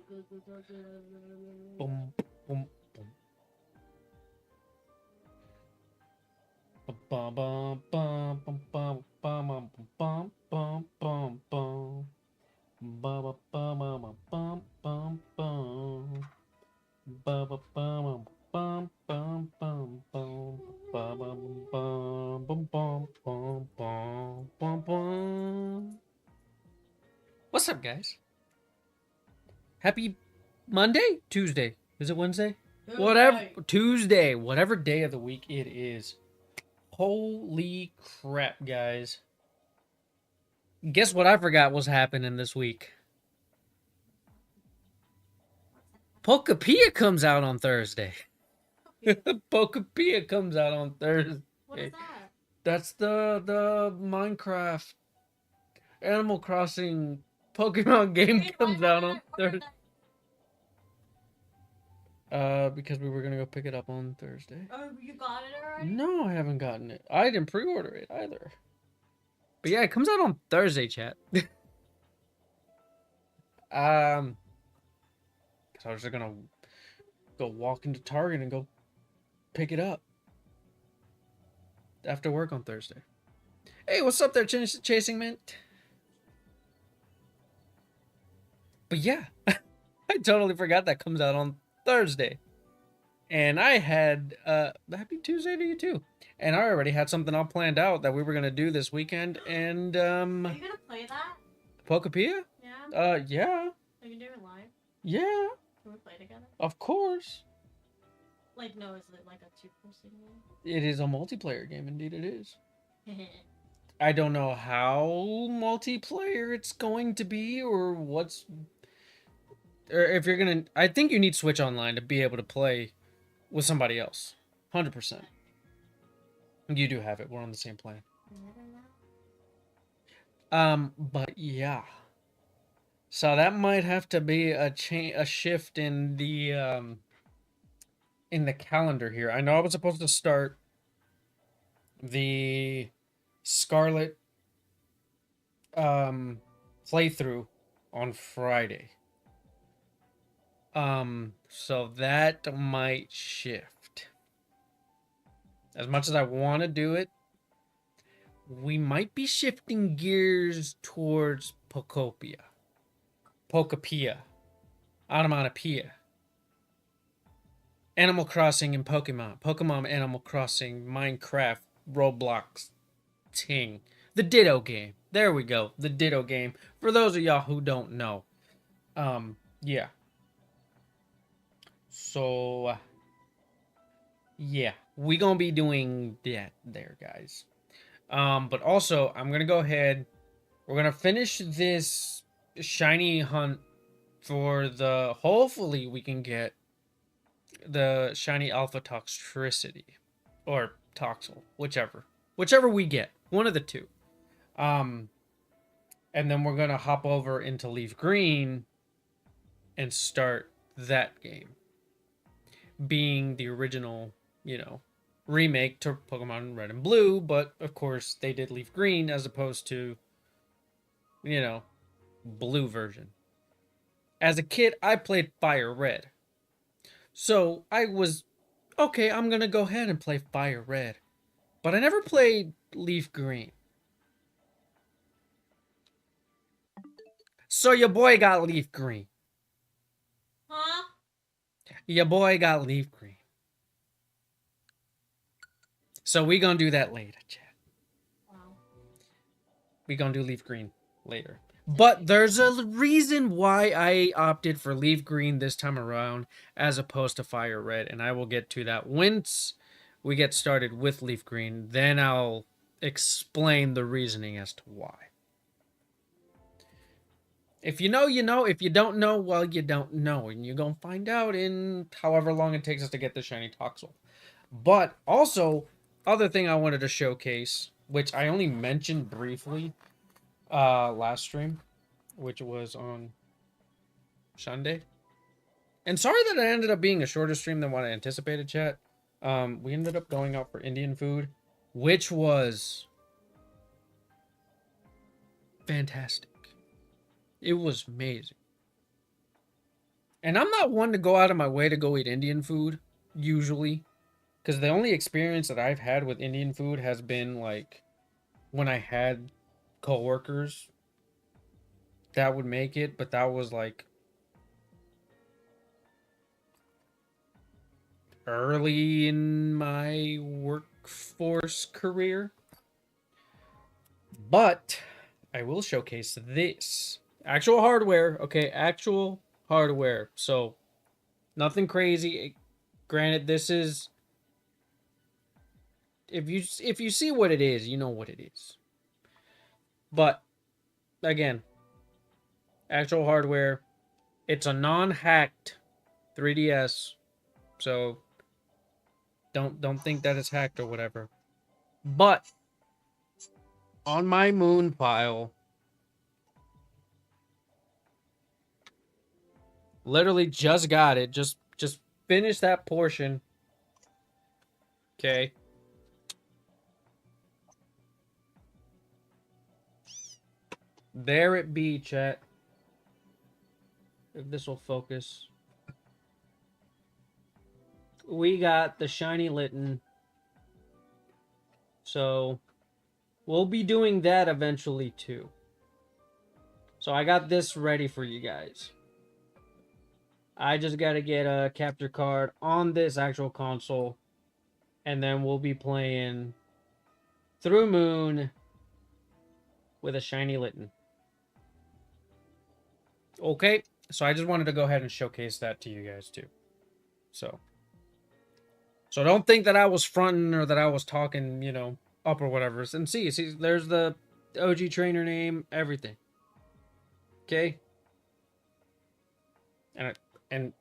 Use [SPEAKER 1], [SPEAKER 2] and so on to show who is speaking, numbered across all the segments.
[SPEAKER 1] Boom, boom, boom. Bum, bum, bum, bum, bum, bum, bum, bum, bum, bum. Bum, bum, bum, bum, bum, bum. Bum, bum, bum, bum, bum, bum. Bum, bum, bum, bum, bum, bum, bum, bum. What's up, guys? Happy Monday? Tuesday. Is it Wednesday? Whatever. Tuesday. Whatever day of the week it is. Holy crap, guys. Guess what I forgot was happening this week? Pokepia comes out on Thursday. Pokepia comes out on Thursday.
[SPEAKER 2] What is that?
[SPEAKER 1] That's the Minecraft Animal Crossing Pokemon game comes out on Thursday. Because we were gonna go pick it up on Thursday.
[SPEAKER 2] Oh, you got it already?
[SPEAKER 1] No, I haven't gotten it. I didn't pre-order it either. But yeah, it comes out on Thursday, chat. So I was just gonna go walk into Target and go pick it up after work on Thursday. Hey, what's up there, Chasing Mint? But yeah, I totally forgot that comes out on Thursday. And I had happy Tuesday to you too. And I already had something all planned out that we were gonna do this weekend. And
[SPEAKER 2] Are you gonna play that?
[SPEAKER 1] Pokepia?
[SPEAKER 2] Yeah.
[SPEAKER 1] Yeah.
[SPEAKER 2] Are you doing it live?
[SPEAKER 1] Yeah.
[SPEAKER 2] Can we play together?
[SPEAKER 1] Of course.
[SPEAKER 2] Like, no, is it like a two-person game?
[SPEAKER 1] It is a multiplayer game, indeed it is. I don't know how multiplayer it's going to be or what's... Or if you're gonna... I think you need Switch Online to be able to play with somebody else. 100%. You do have it. We're on the same plan. But yeah. So that might have to be a shift in the calendar here. I know I was supposed to start the Scarlet playthrough on Friday. So that might shift. As much as I want to do it, we might be shifting gears towards Pokepia, Onomatopoeia, Animal Crossing and Pokemon Animal Crossing, Minecraft, Roblox, Ting. The Ditto game. There we go. The Ditto game. For those of y'all who don't know. Yeah. So, yeah. We gonna be doing that there, guys. But also, I'm gonna go ahead. We're gonna finish this shiny hunt for the... Hopefully, we can get the shiny Alpha Toxtricity. Or Toxel. Whichever we get. One of the two. And then we're gonna hop over into LeafGreen and start that game. Being the original, remake to Pokemon Red and Blue, but of course they did LeafGreen as opposed to, blue version. As a kid, I played Fire Red. So I was, okay, I'm gonna go ahead and play Fire Red. But I never played LeafGreen. So your boy got LeafGreen.
[SPEAKER 2] Huh?
[SPEAKER 1] Your boy got LeafGreen. So we gonna do that later, chat.
[SPEAKER 2] Wow.
[SPEAKER 1] We gonna do LeafGreen later. But there's a reason why I opted for LeafGreen this time around as opposed to Fire Red, and I will get to that once we get started with LeafGreen. Then I'll explain the reasoning as to why. If you know, you know. If you don't know, well, you don't know. And you're going to find out in however long it takes us to get the shiny Toxel. But also, other thing I wanted to showcase, which I only mentioned briefly last stream, which was on Sunday. And sorry that it ended up being a shorter stream than what I anticipated, chat. We ended up going out for Indian food, which was fantastic. It was amazing. And I'm not one to go out of my way to go eat Indian food, usually. Because the only experience that I've had with Indian food has been like when I had coworkers that would make it, but that was like early in my workforce career. But I will showcase this. Actual hardware, okay, actual hardware. So, nothing crazy. Granted, this is if you see what it is, you know what it is. But again, actual hardware. It's a non-hacked 3DS. So, don't think that it's hacked or whatever. But on my moon pile, literally just got it. Just finished that portion. Okay. There it be, chat. If this will focus. We got the shiny Litten. So we'll be doing that eventually too. So I got this ready for you guys. I just got to get a capture card on this actual console. And then we'll be playing through Moon with a shiny Litten. Okay, so I just wanted to go ahead and showcase that to you guys too. So don't think that I was fronting or that I was talking, you know, up or whatever. And see, there's the OG trainer name, everything. Okay, and and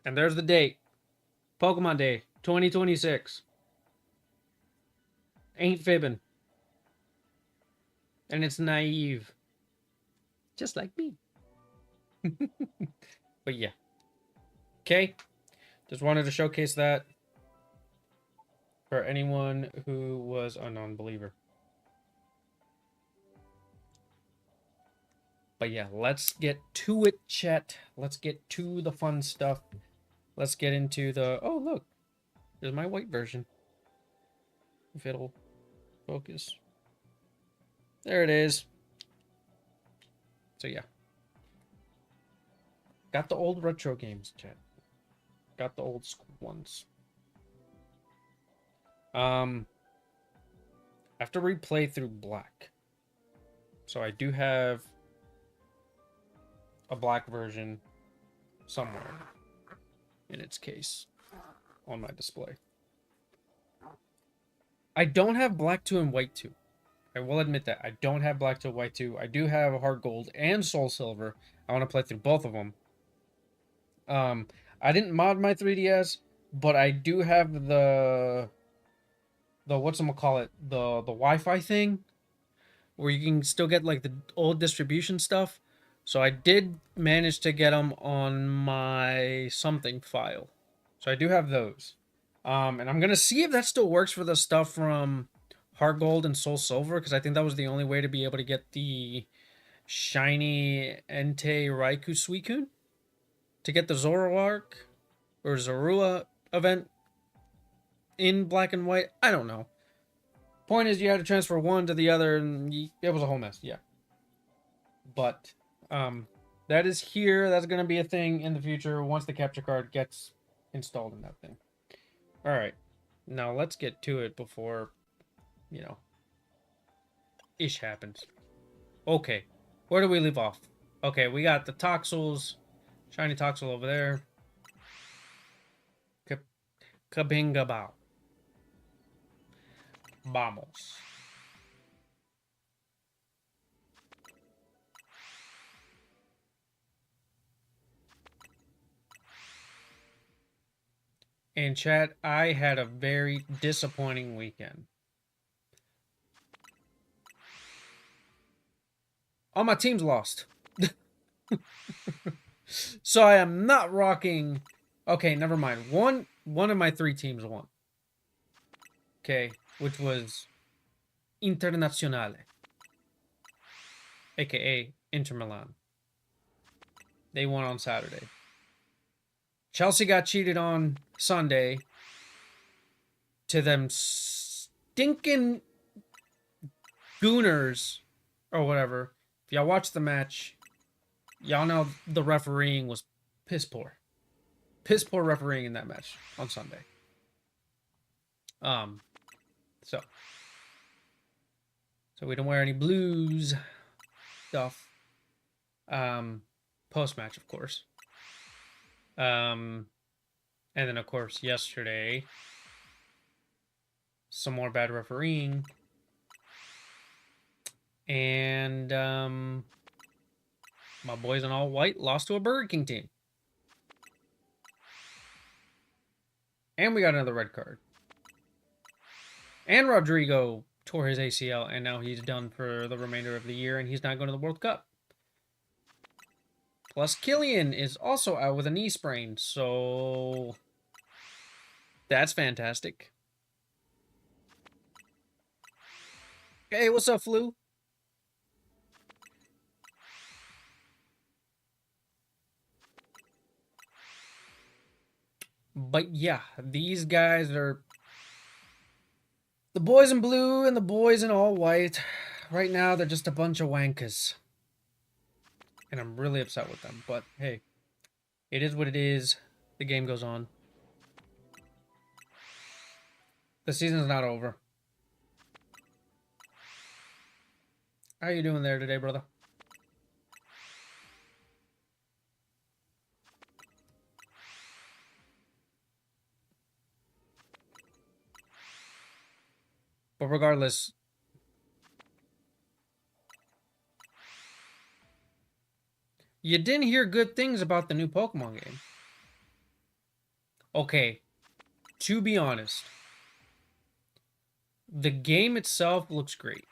[SPEAKER 1] and there's the date, Pokemon Day 2026. Ain't fibbing, and it's naive, just like me. But yeah, okay. Just wanted to showcase that for anyone who was a non-believer. But yeah, let's get to it, chat. Let's get to the fun stuff. Let's get into the... Oh, look. There's my white version. If it'll focus. There it is. So yeah. Got the old retro games, chat. Got the old school ones. I have to replay through black. So I do have a black version somewhere in its case on my display. I don't have black 2 and white 2. I will admit that. I don't have black 2 and white 2. I do have Heart Gold and Soul Silver. I want to play through both of them. I didn't mod my 3DS, but I do have the whatchamacallit, the Wi-Fi thing where you can still get like the old distribution stuff. So I did manage to get them on my something file. So I do have those. And I'm gonna see if that still works for the stuff from Heart Gold and Soul Silver, because I think that was the only way to be able to get the shiny Entei Raikou Suicune. To get the Zoroark or Zorua event in black and white. I don't know. Point is, you had to transfer one to the other, and it was a whole mess. Yeah. But that is here. That's going to be a thing in the future once the capture card gets installed in that thing. All right. Now let's get to it before, you know, ish happens. Okay. Where do we leave off? Okay, we got the Toxels. Shiny Toxel over there. Kabingabao. Vamos. And chat, I had a very disappointing weekend. All my teams lost. So I am not rocking... Okay, never mind. One of my 3 teams won. Okay, which was Internazionale. AKA Inter Milan. They won on Saturday. Chelsea got cheated on Sunday to them stinking Gooners or whatever. If y'all watch the match, y'all know the refereeing was piss poor. Piss poor refereeing in that match on Sunday. So we don't wear any blues stuff. Post match, of course. And then of course yesterday, some more bad refereeing. And my boys in all white lost to a Burger King team. And we got another red card. And Rodrigo tore his ACL, and now he's done for the remainder of the year, and he's not going to the World Cup. Plus, Killian is also out with a knee sprain, so that's fantastic. Hey, what's up, Flu? But yeah, these guys are the boys in blue and the boys in all white. Right now, they're just a bunch of wankers. And I'm really upset with them. But hey, it is what it is. The game goes on. The season's not over. How you doing there today, brother? But regardless, you didn't hear good things about the new Pokemon game. Okay, to be honest, the game itself looks great.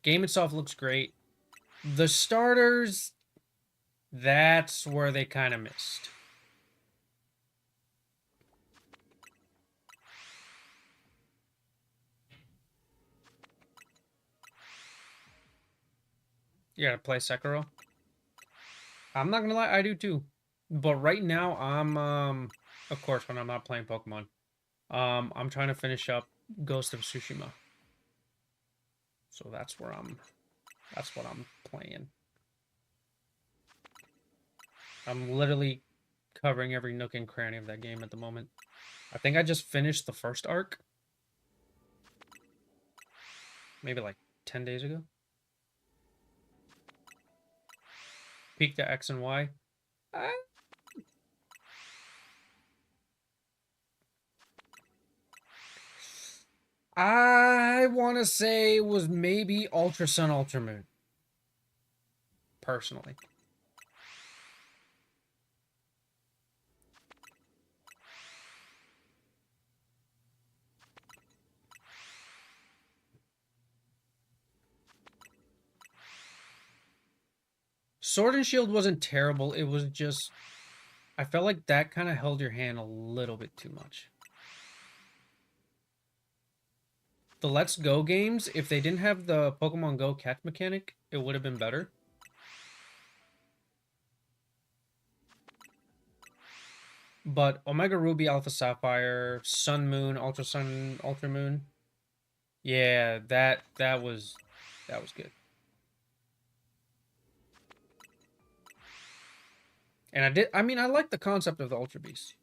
[SPEAKER 1] Game itself looks great. The starters, that's where they kind of missed. You gotta play Sekiro. I'm not gonna lie, I do too. But right now, I'm of course, when I'm not playing Pokemon, I'm trying to finish up Ghost of Tsushima. So that's what I'm playing. I'm literally covering every nook and cranny of that game at the moment. I think I just finished the first arc. Maybe like 10 days ago. Peaked at X and Y. I want to say it was maybe Ultra Sun, Ultra Moon. Personally. Sword and Shield wasn't terrible. It was just... I felt like that kind of held your hand a little bit too much. The Let's Go games, if they didn't have the Pokemon Go catch mechanic, it would have been better. But Omega Ruby, Alpha Sapphire, Sun Moon, Ultra Sun, Ultra Moon. Yeah, that was good. And I like the concept of the Ultra Beast.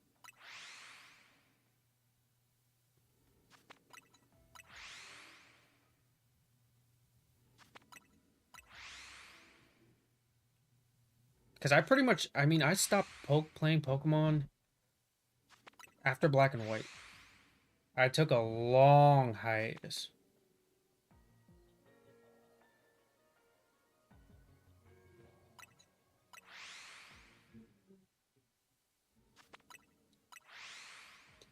[SPEAKER 1] Because I pretty much, I stopped playing Pokemon after Black and White. I took a long hiatus.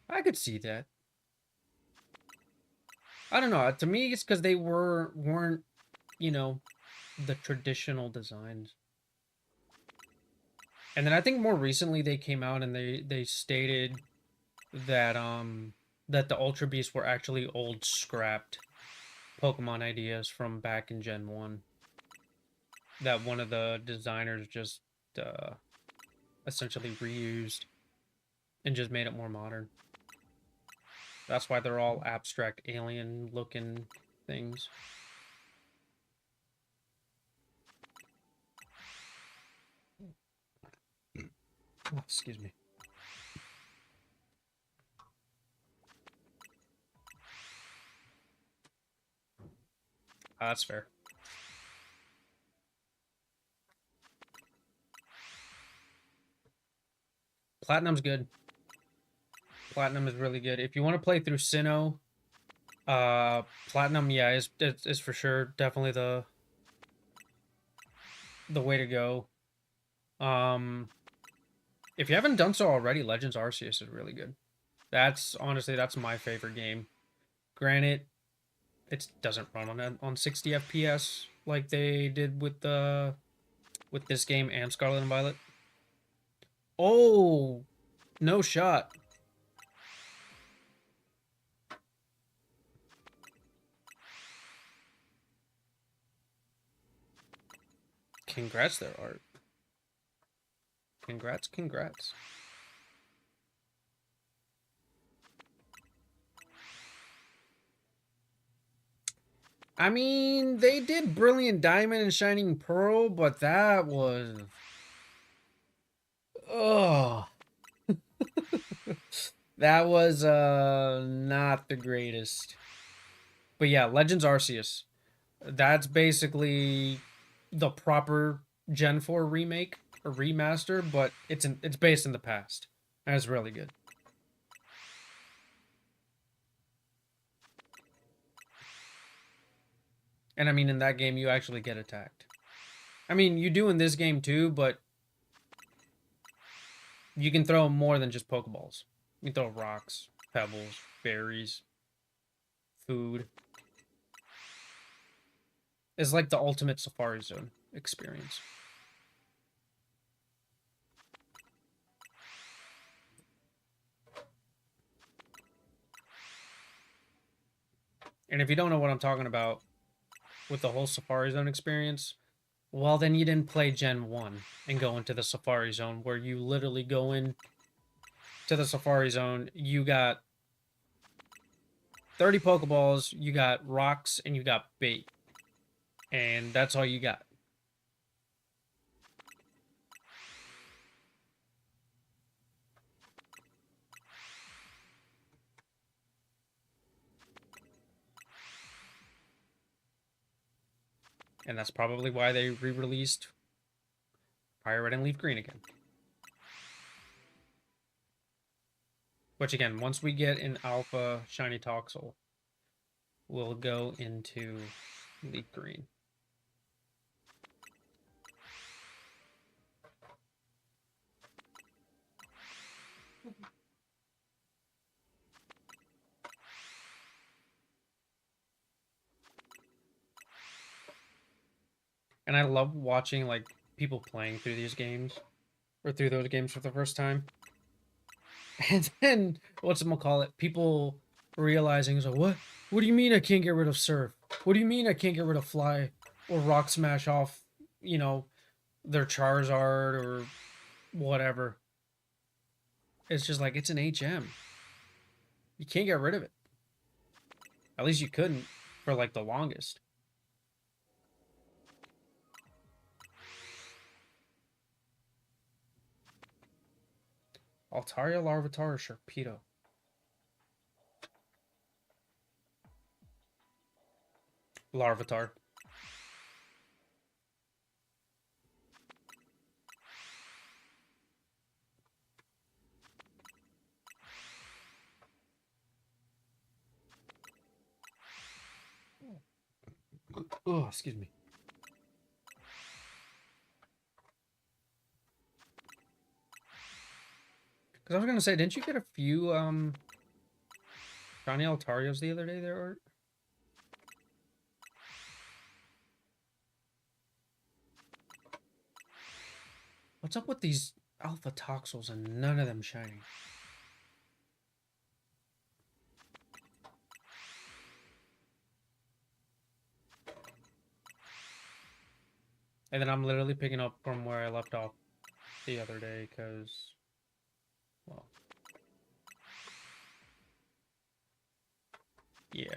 [SPEAKER 1] I could see that. I don't know. To me, it's because they weren't, the traditional designs. And then I think more recently they came out and they stated that that the Ultra Beasts were actually old scrapped Pokemon ideas from back in Gen 1. that one of the designers just essentially reused and just made it more modern. That's why they're all abstract alien looking things. Oh, excuse me. That's fair. Platinum's good. Platinum is really good. If you want to play through Sinnoh, Platinum, yeah, is for sure definitely the way to go. If you haven't done so already, Legends Arceus is really good. That's honestly that's my favorite game. Granted, it doesn't run on 60 FPS like they did with this game and Scarlet and Violet. Oh, no shot. Congrats there, Art. Congrats, congrats. I mean, they did Brilliant Diamond and Shining Pearl, but that was... Oh. That was not the greatest. But yeah, Legends Arceus. That's basically the proper Gen 4 remake or remaster, but it's based in the past. And it's really good. And I mean, in that game, you actually get attacked. I mean, you do in this game too, but you can throw more than just Pokeballs. You can throw rocks, pebbles, berries, food. It's like the ultimate Safari Zone experience. And if you don't know what I'm talking about with the whole Safari Zone experience, well, then you didn't play Gen 1 and go into the Safari Zone where you literally go in to the Safari Zone. You got 30 Pokeballs, you got rocks, and you got bait. And that's all you got. And that's probably why they re-released Fire Red and Leaf Green again. Which again, once we get an Alpha Shiny Toxel, we'll go into Leaf Green. And I love watching like people playing through these games or through those games for the first time. And then whatchamacallit, people realizing is like, what do you mean I can't get rid of Surf? What do you mean I can't get rid of Fly or Rock Smash off, you know, their Charizard or whatever? It's just like it's an HM. You can't get rid of it. At least you couldn't for like the longest. Altaria, Larvitar, or Sharpedo? Larvitar. Oh, excuse me. Because I was gonna say, didn't you get a few Johnny Altarios the other day there, Art? What's up with these Alpha Toxels and none of them shiny? And then I'm literally picking up from where I left off the other day, because, well, yeah.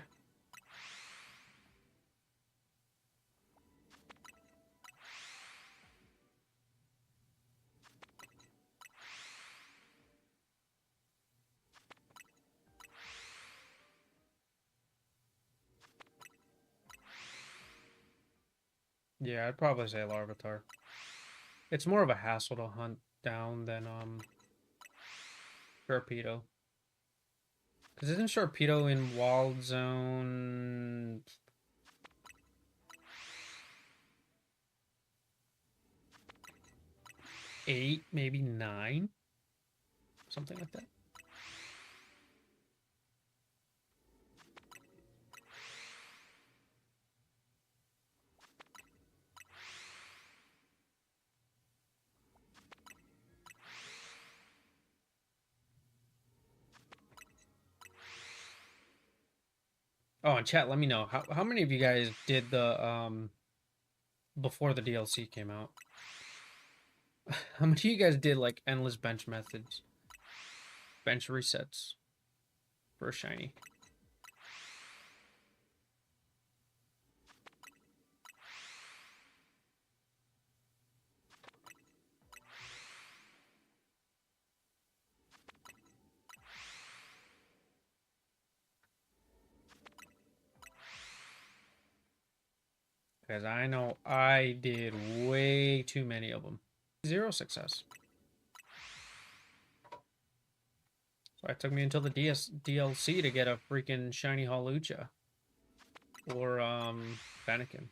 [SPEAKER 1] Yeah, I'd probably say Larvitar. It's more of a hassle to hunt down than, Sharpedo. Because isn't Sharpedo in Wild Zone 8, maybe 9? Something like that. Oh, and chat, let me know. How many of you guys did the, before the DLC came out? How many of you guys did, like, endless bench methods? Bench resets for a shiny? Because I know I did way too many of them. 0 success. So it took me until the DLC to get a freaking shiny Hawlucha. Or, Fennekin.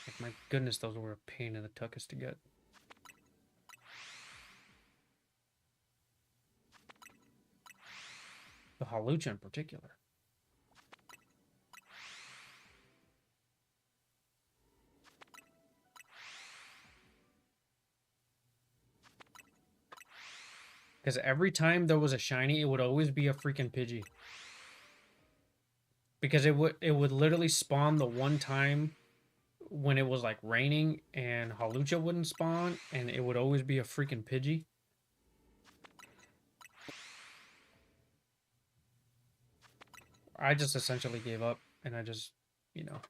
[SPEAKER 1] Like, my goodness, those were a pain in the tuchus to get. The Hawlucha in particular. Because every time there was a shiny, it would always be a freaking Pidgey. Because it would literally spawn the one time when it was like raining and Hawlucha wouldn't spawn, and it would always be a freaking Pidgey. I just essentially gave up, and I just, you know.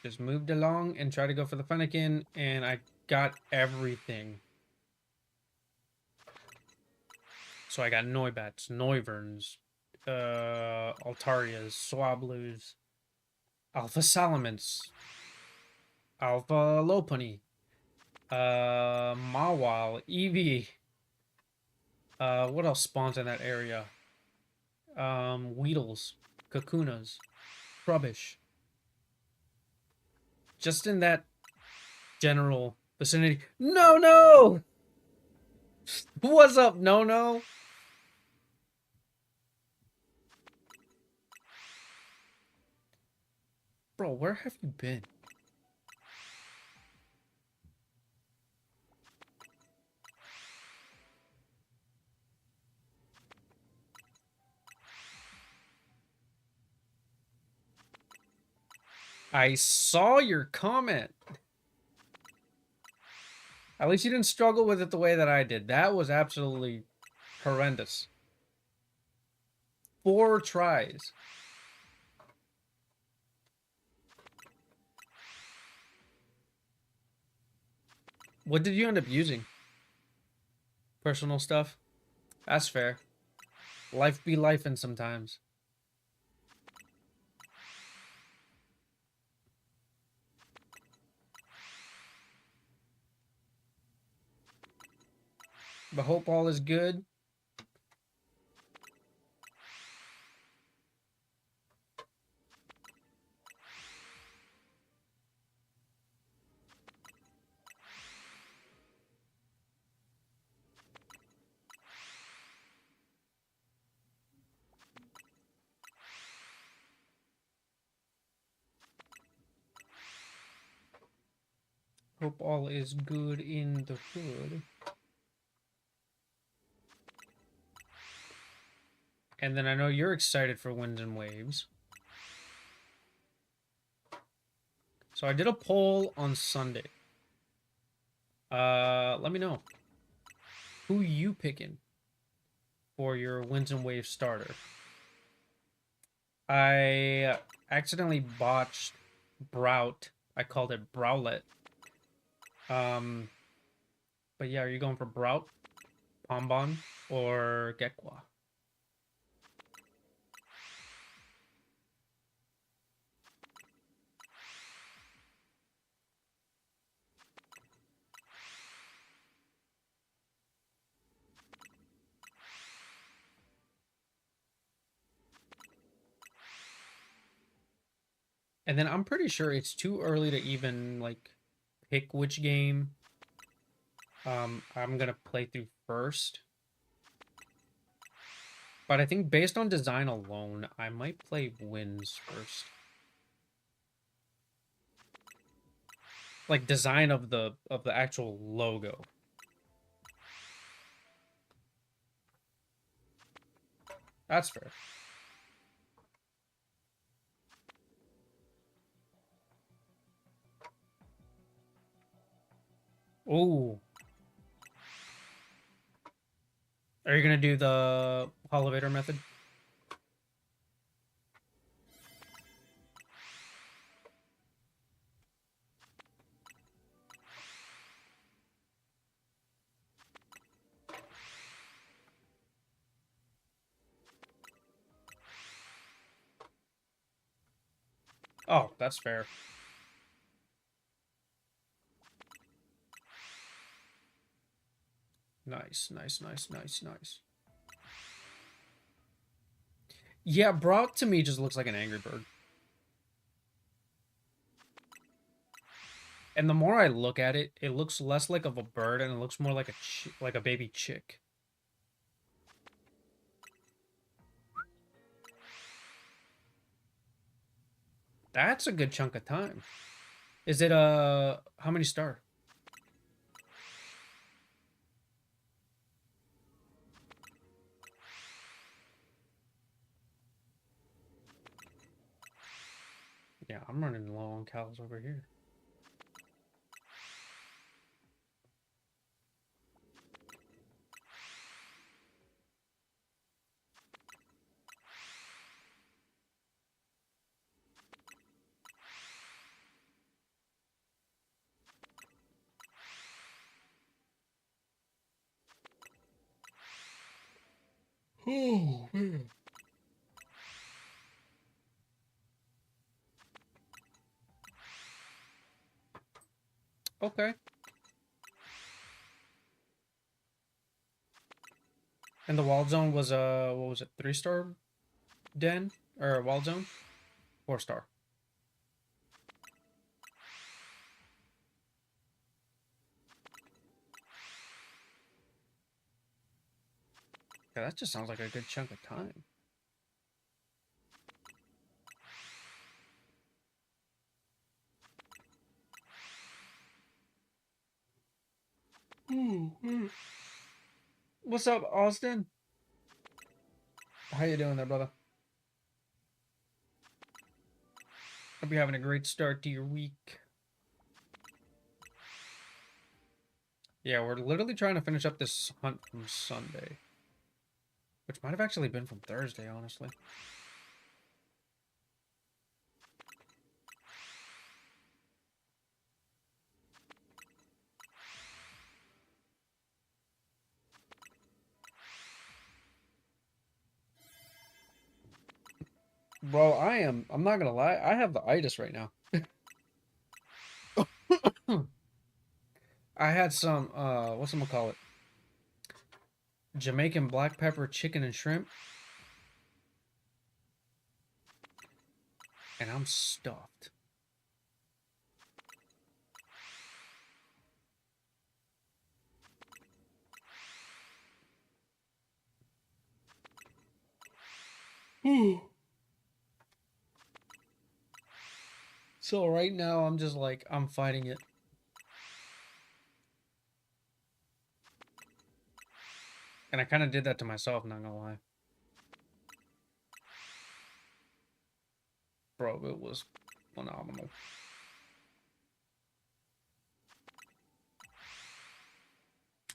[SPEAKER 1] Just moved along and tried to go for the Fennekin, and I got everything. So I got Noibats, Noiverns, Altarias, Swablu's, Alpha Salamence, Alpha Lopunny, Mawile, Eevee. What else spawns in that area? Weedles, Kakunas, Rubbish. Just in that general vicinity. No, no! What's up, no, no? Bro, where have you been? I saw your comment. At least you didn't struggle with it the way that I did. That was absolutely horrendous. 4 tries. What did you end up using? Personal stuff? That's fair. Life be lifing sometimes. But hope all is good. Hope all is good in the hood. And then I know you're excited for Winds and Waves. So I did a poll on Sunday. Let me know. Who you picking for your Winds and Waves starter? I accidentally botched Brout. I called it Browlet. But yeah, are you going for Brout, Pombon, or Gekwa? And then I'm pretty sure it's too early to even like pick which game I'm gonna play through first. But I think based on design alone, I might play Winds first. Like design of the actual logo. That's fair. Oh. Are you gonna do the elevator method? Oh, that's fair. Nice, nice, nice, nice, nice. Yeah, Brock to me just looks like an angry bird. And the more I look at it, it looks less like of a bird and it looks more like like a baby chick. That's a good chunk of time. Is it how many star? Yeah, I'm running low on cows over here. Oh, man. Okay. And the wild zone was what was it? 3-star den or wild zone? 4-star. Yeah, that just sounds like a good chunk of time. What's up, Austin? How you doing there, brother? Hope you're having a great start to your week. Yeah, we're literally trying to finish up this hunt from Sunday. Which might have actually been from Thursday, honestly. Bro, I'm not gonna lie, I have the itis right now. I had some, what's I'm gonna call it? Jamaican black pepper chicken and shrimp. And I'm stuffed. So right now, I'm just like, I'm fighting it. And I kind of did that to myself, not gonna lie. bro, it was phenomenal.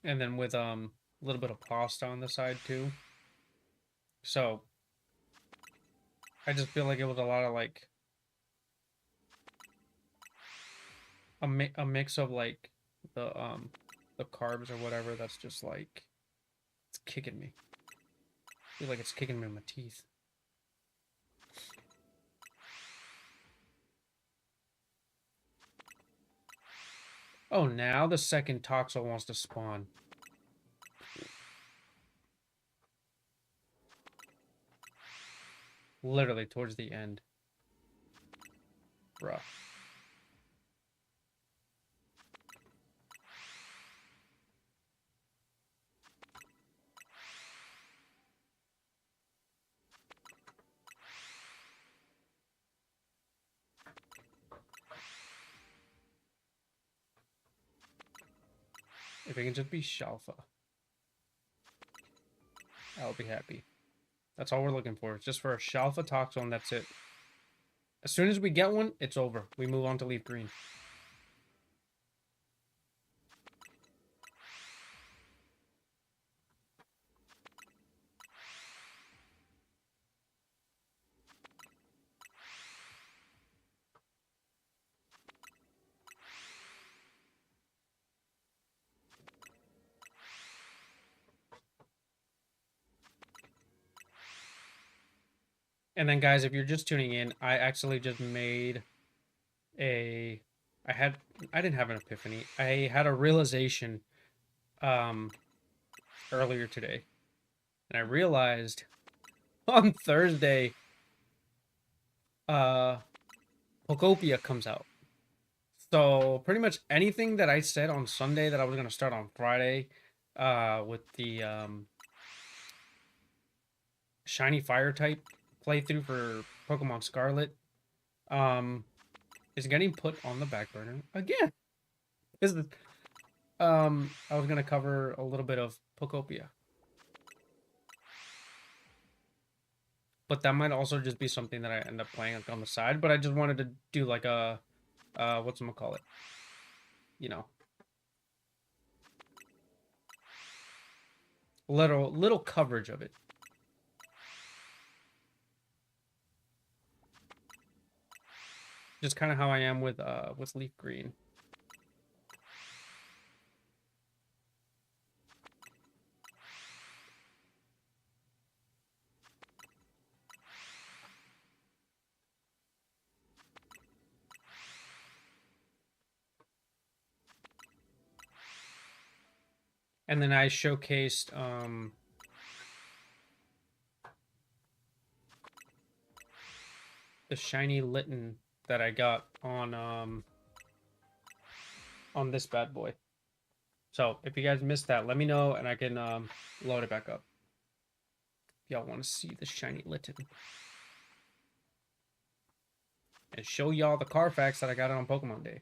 [SPEAKER 1] And then with a little bit of pasta on the side too. So I just feel like it was a lot of like a mix of like the carbs or whatever that's just like it's kicking me. I feel like it's kicking me in my teeth. Oh, now the second Toxel wants to spawn. Literally towards the end. Bruh. If it can just be Shalfa, I'll be happy. That's all we're looking for. It's just for a Shalfa Toxel and that's it. As soon as we get one, it's over. We move on to LeafGreen. And then guys, if you're just tuning in, I actually just made a I didn't have an epiphany. I had a realization earlier today. And I realized on Thursday Pokopia comes out. So pretty much anything that I said on Sunday that I was gonna start on Friday with the shiny fire type playthrough for Pokemon Scarlet is getting put on the back burner again. Is the I was gonna cover a little bit of Pokopia. But that might also just be something that I end up playing like on the side, but I just wanted to do like a whatchamacallit? You know. Little coverage of it. Just kind of how I am with LeafGreen. And then I showcased the shiny Litten that I got on this bad boy. So if you guys missed that, let me know and I can load it back up. If y'all want to see the shiny Litten. And show y'all the Carfax that I got on Pokemon Day.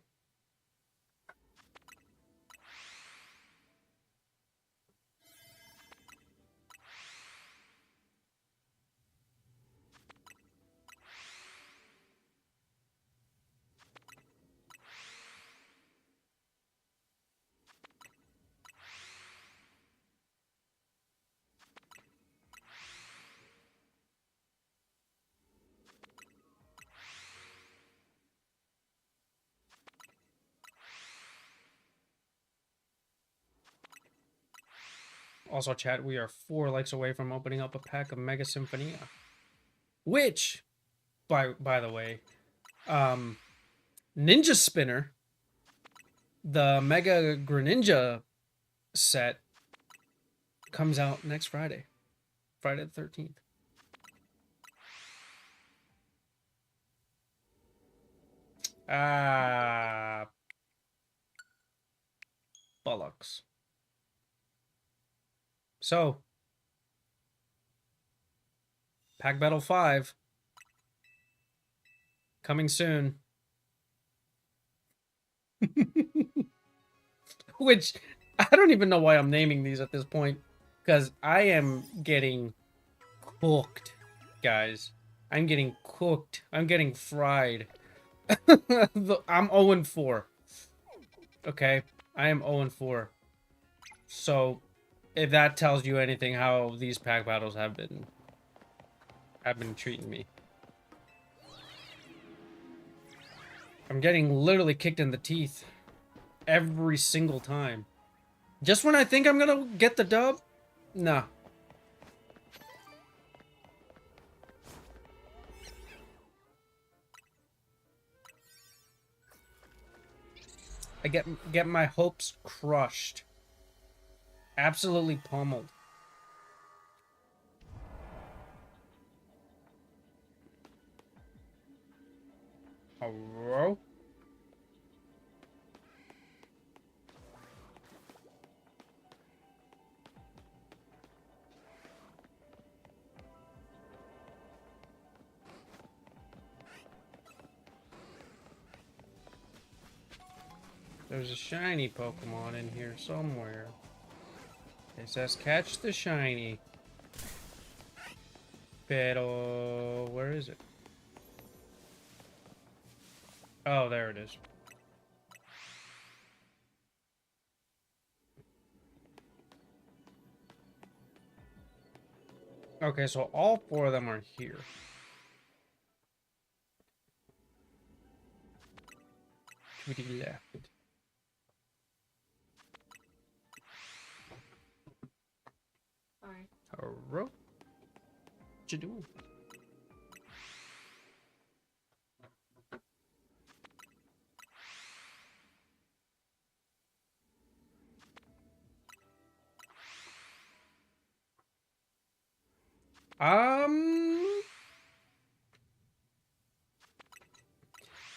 [SPEAKER 1] Also, chat, we are 4 likes away from opening up a pack of Mega Symphonia. Which, by the way, Ninja Spinner, the Mega Greninja set, comes out next Friday. Friday the 13th. Bollocks. So, Pack Battle 5 coming soon. Which I don't even know why I'm naming these at this point, because I am getting cooked, guys. I'm getting cooked. I'm getting fried. I'm 0-4. Okay, I am 0-4. So, if that tells you anything, how these pack battles have been treating me. I'm getting literally kicked in the teeth every single time. Just when I think I'm gonna get the dub, nah. I get my hopes crushed. Absolutely pummeled. Hello? There's a shiny Pokemon in here somewhere. It says catch the shiny. Pero where is it? Oh, there it is. Okay, so all four of them are here. To the left.
[SPEAKER 2] Sorry.
[SPEAKER 1] Hello? What you doing? Um,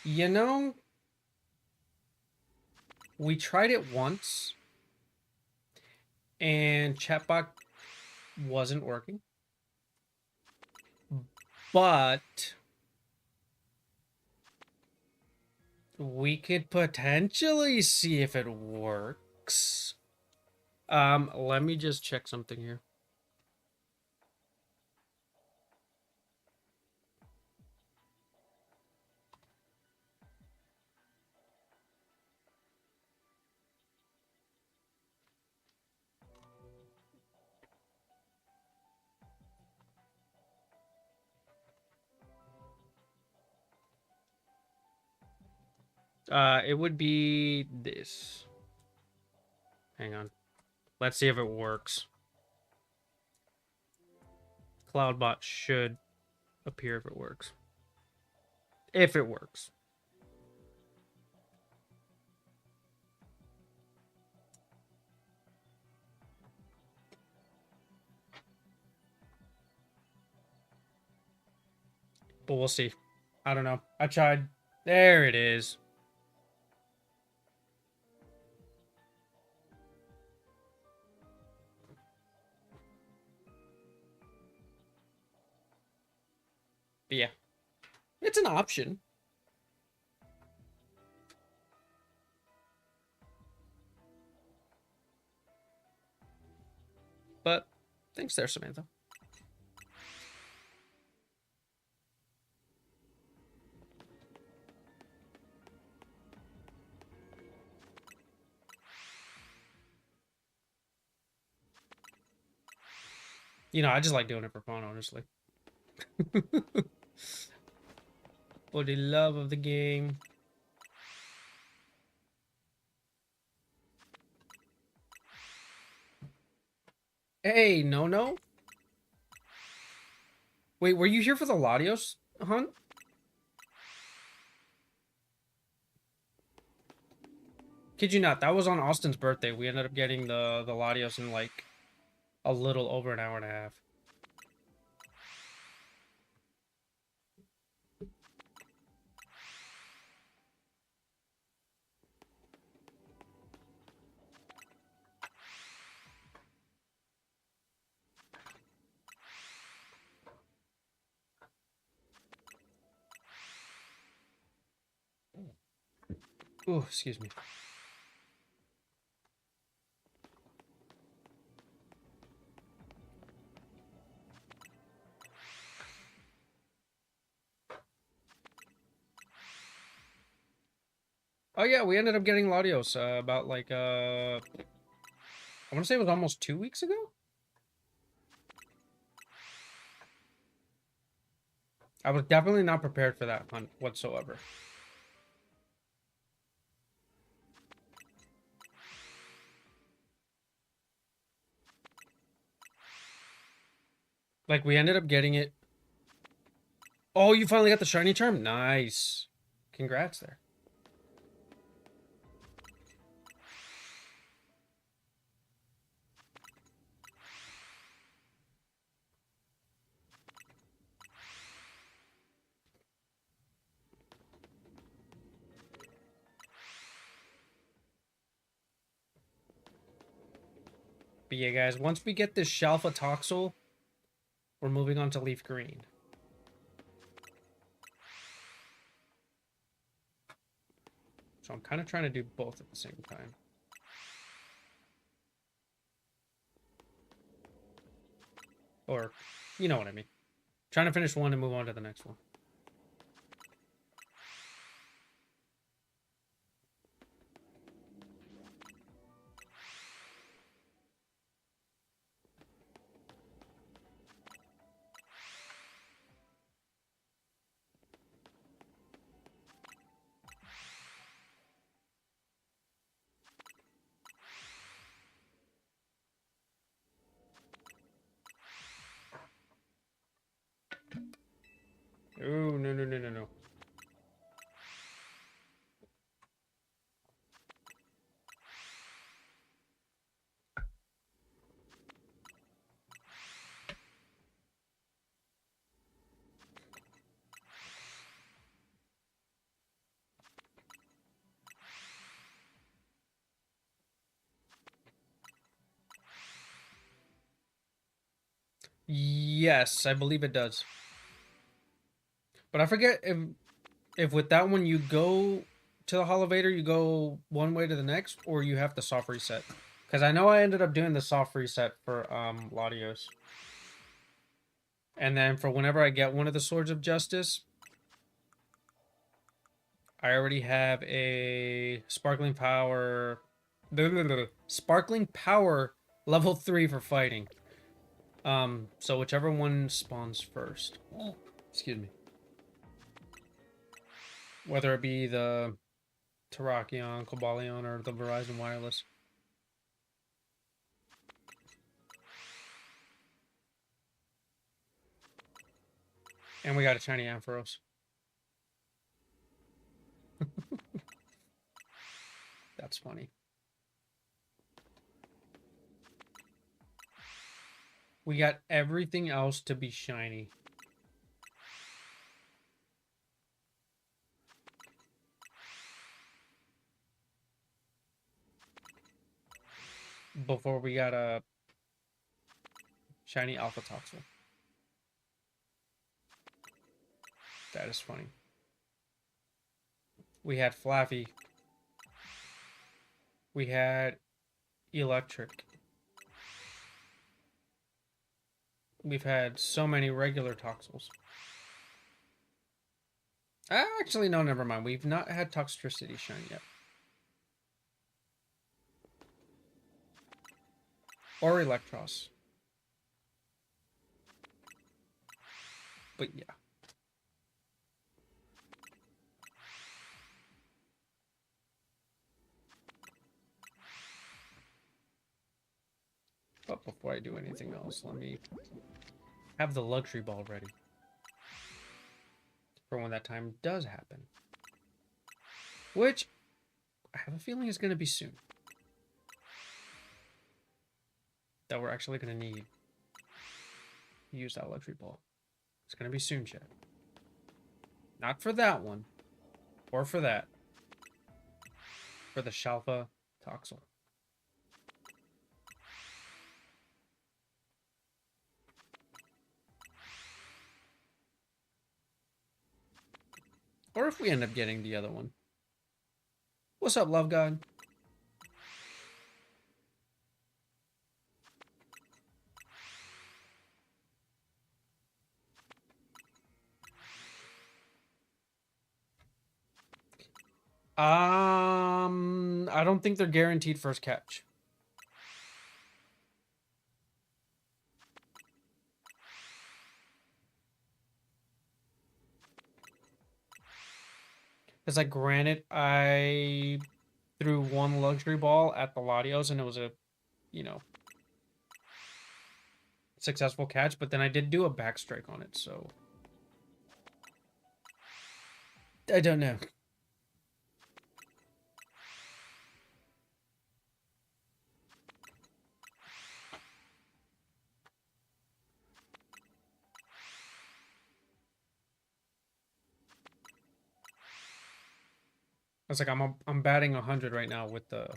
[SPEAKER 1] you know, we tried it once, and chatbot wasn't working. But we could potentially see if it works. Let me just check something here. It would be this. Hang on. Let's see if it works. Cloudbot should appear if it works. If it works. But we'll see. I don't know. I tried. There it is. But yeah. It's an option. But thanks there, Samantha. You know, I just like doing it for fun, honestly. For the love of the game. Hey, no. Wait, were you here for the Latios hunt? Kid you not, that was on Austin's birthday. We ended up getting the Latios in like a little over an hour and a half. Ooh, excuse me. Oh yeah, we ended up getting Latios about like I want to say it was almost 2 weeks ago. I was definitely not prepared for that hunt whatsoever. Like we ended up getting it. Oh, you finally got the shiny charm? Nice. Congrats there. But yeah, guys, once we get this Shalfa Toxel, we're moving on to LeafGreen. So I'm kind of trying to do both at the same time. Or, you know what I mean. Trying to finish one and move on to the next one. Oh, no, no, no, no, no. Yes, I believe it does. But I forget if with that one you go to the Holovator, you go one way to the next, or you have to soft reset. Because I know I ended up doing the soft reset for Latios. And then for whenever I get one of the Swords of Justice, I already have a Sparkling Power... Sparkling Power level 3 for fighting. So whichever one spawns first. Excuse me. Whether it be the Terrakion, Cobalion, or the Verizon Wireless. And we got a shiny Ampharos. That's funny. We got everything else to be shiny. Before we got a shiny Alpha Toxel. That is funny. We had Flaffy. We had Electric. We've had so many regular Toxels. Actually, no, never mind. We've not had Toxtricity shine yet. Or Electros. But yeah. But before I do anything else, let me have the luxury ball ready. For when that time does happen. Which, I have a feeling is going to be soon. That we're actually going to need to use that luxury ball. It's going to be soon, chat. Not for that one. Or for that. For the Shalfa Toxel. Or if we end up getting the other one. What's up, Love God? I don't think they're guaranteed first catch. Because, like, granted, I threw one luxury ball at the Latios and it was a, you know, successful catch, but then I did do a back strike on it, so I don't know. It's like I'm batting 100 right now with the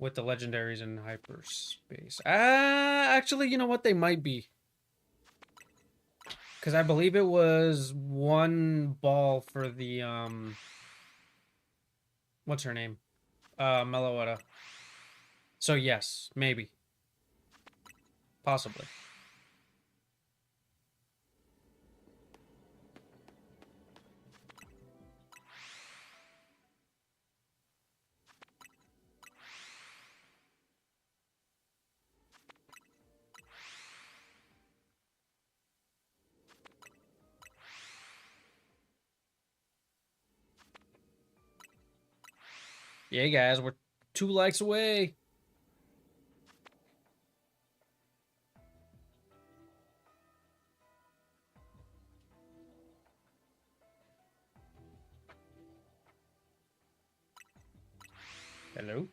[SPEAKER 1] legendaries in hyperspace. Actually, you know what? They might be. Because I believe it was one ball for the, what's her name? Meloetta. So yes, maybe. Possibly. Yeah, guys, we're 2 likes away. Hello?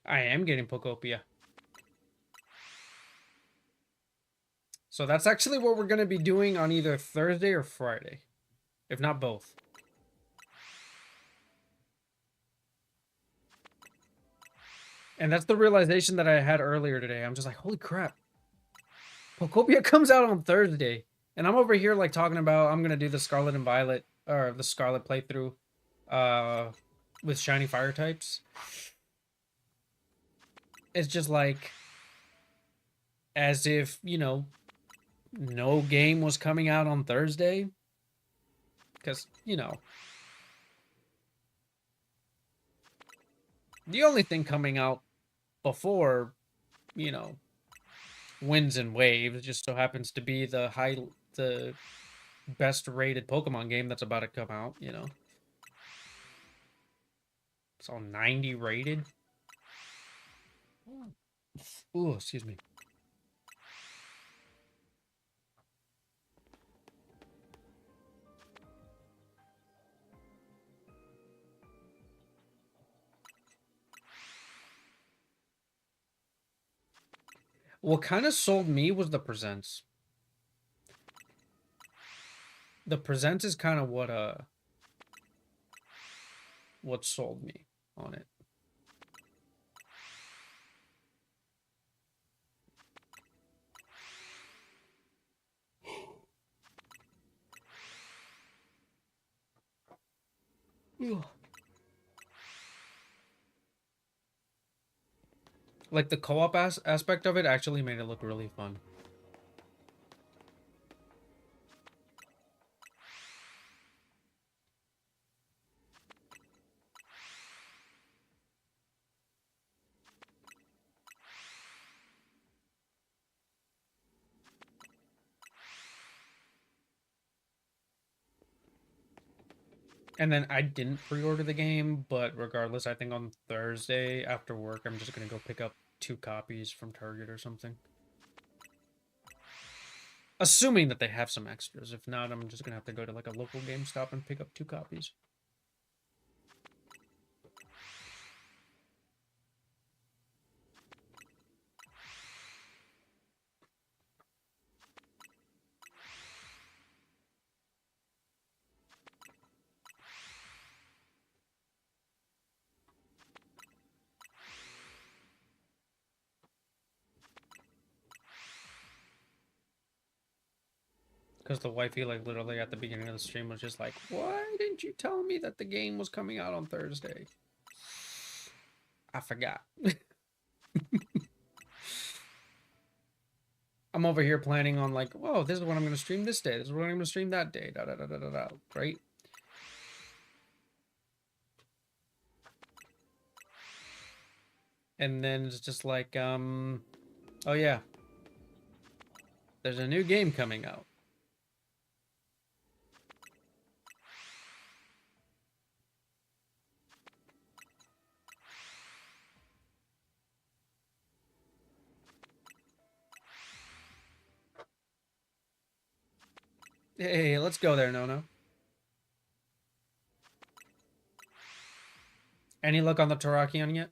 [SPEAKER 1] I am getting Pokopia. So that's actually what we're going to be doing on either Thursday or Friday. If not both. And that's the realization that I had earlier today. I'm just like, holy crap. Pokopia comes out on Thursday. And I'm over here like talking about I'm going to do the Scarlet and Violet, or the Scarlet playthrough with shiny fire types. It's just like as if, you know, no game was coming out on Thursday. Because, you know, the only thing coming out before, you know, Winds and Waves just so happens to be the best rated Pokemon game that's about to come out, you know. It's all 90 rated. Ooh, excuse me. What kind of sold me was the presents. The presents is kind of what sold me on it. Like the co-op aspect of it actually made it look really fun. And then I didn't pre-order the game, but regardless, I think on Thursday after work, I'm just gonna go pick up 2 copies from Target or something. Assuming that they have some extras. If not, I'm just gonna have to go to like a local GameStop and pick up 2 copies. Because the wifey, like, literally at the beginning of the stream was just like, why didn't you tell me that the game was coming out on Thursday? I forgot. I'm over here planning on, like, whoa, this is what I'm going to stream this day. This is what I'm going to stream that day. Da da da da da da. Right? And then it's just like, oh yeah, there's a new game coming out. Hey, let's go there, Nono. Any luck on the Terrakion yet?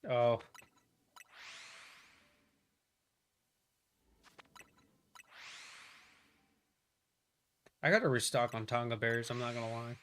[SPEAKER 1] Oh. I gotta restock on Tonga berries, I'm not gonna lie.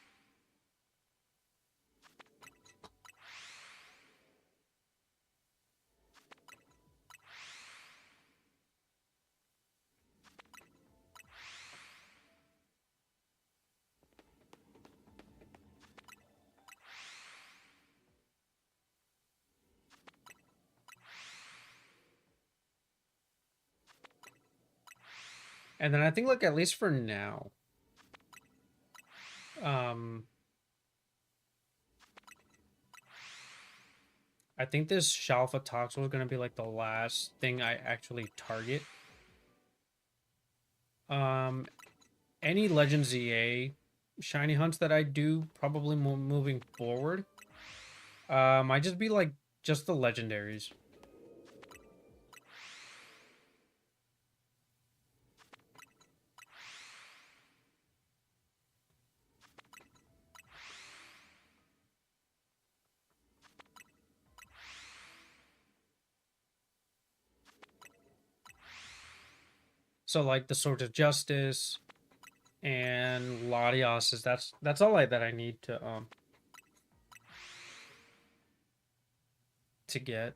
[SPEAKER 1] And then I think, like, at least for now, I think this Shalfa Toxel is gonna be, like, the last thing I actually target. Any Legend ZA shiny hunts that I do, probably moving forward, might just be, like, just the legendaries. So, like, the Swords of Justice and Latias is that's all that I need to get.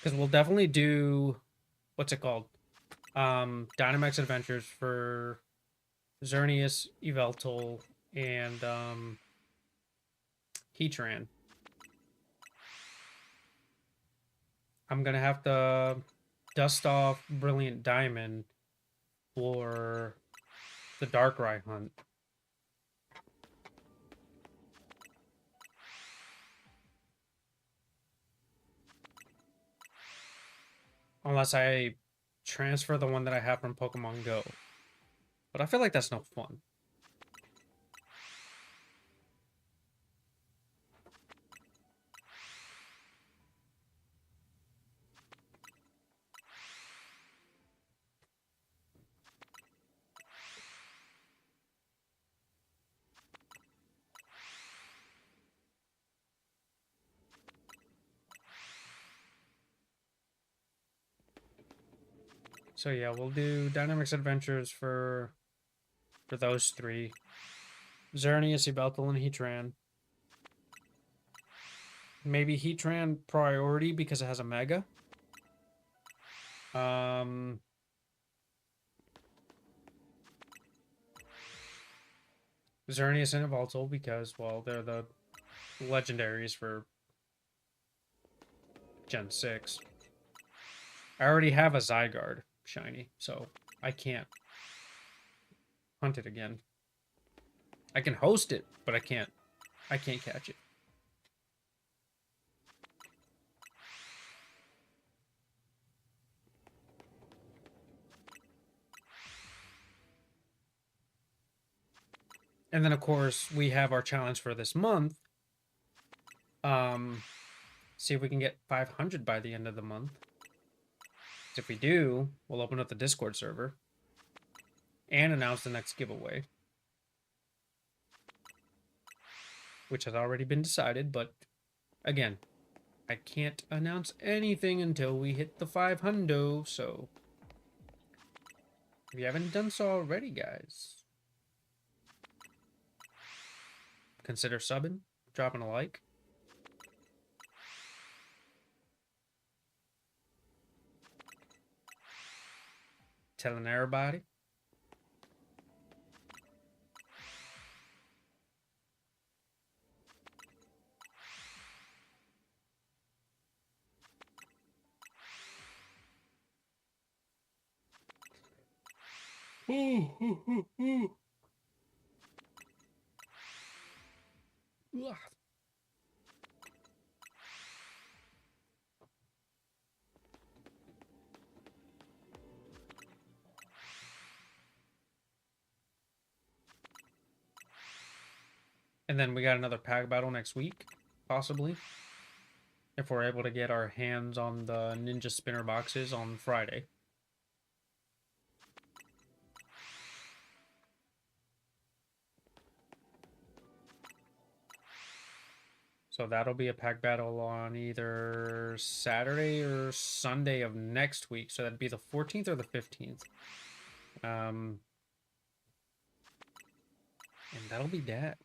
[SPEAKER 1] Because we'll definitely do, what's it called? Dynamax Adventures for Xerneas, Yveltal, and Heatran. I'm gonna have to dust off Brilliant Diamond for the Darkrai hunt. Unless I transfer the one that I have from Pokemon Go. But I feel like that's no fun. So yeah, we'll do Dynamax Adventures for those three. Xerneas, Yveltal, and Heatran. Maybe Heatran priority because it has a Mega. Xerneas and Yveltal because, well, they're the legendaries for Gen 6. I already have a Zygarde shiny, so I can't hunt it again. I can host it, but I can't catch it. And then, of course, we have our challenge for this month. See if we can get 500 by the end of the month. If we do, we'll open up the Discord server and announce the next giveaway, which has already been decided, but again, I can't announce anything until we hit the 500, so if you haven't done so already, guys, consider subbing, dropping a like. Telling everybody. And then we got another pack battle next week, possibly. If we're able to get our hands on the Ninja Spinner boxes on Friday. So that'll be a pack battle on either Saturday or Sunday of next week. So that'd be the 14th or the 15th. And that'll be that.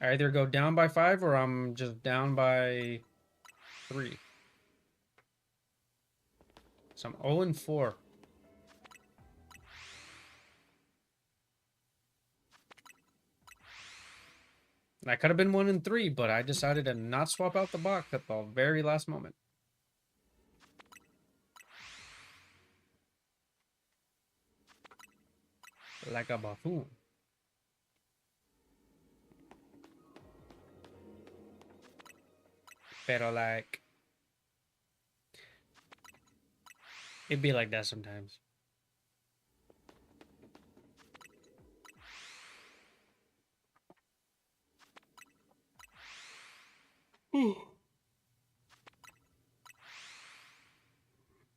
[SPEAKER 1] I either go down by 5 or I'm just down by 3. So I'm 0-4. And I could have been 1-3, but I decided to not swap out the box at the very last moment. Like a buffoon. Pero like, it'd be like that sometimes.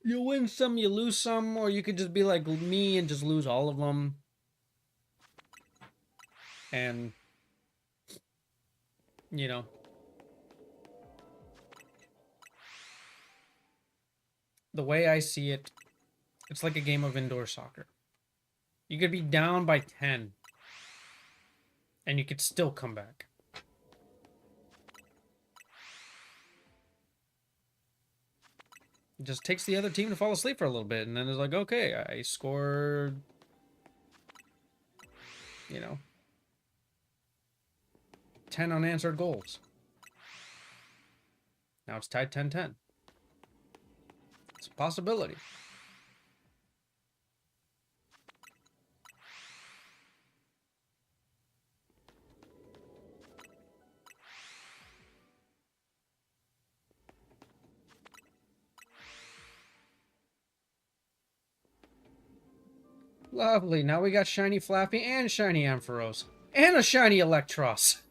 [SPEAKER 1] You win some, you lose some, or you could just be like me and just lose all of them. And, you know. The way I see it, it's like a game of indoor soccer. You could be down by 10, and you could still come back. It just takes the other team to fall asleep for a little bit, and then it's like, okay, I scored, 10 unanswered goals. Now it's tied 10-10. It's a possibility. Lovely. Now we got shiny Flappy and shiny Ampharos. And a shiny Electros.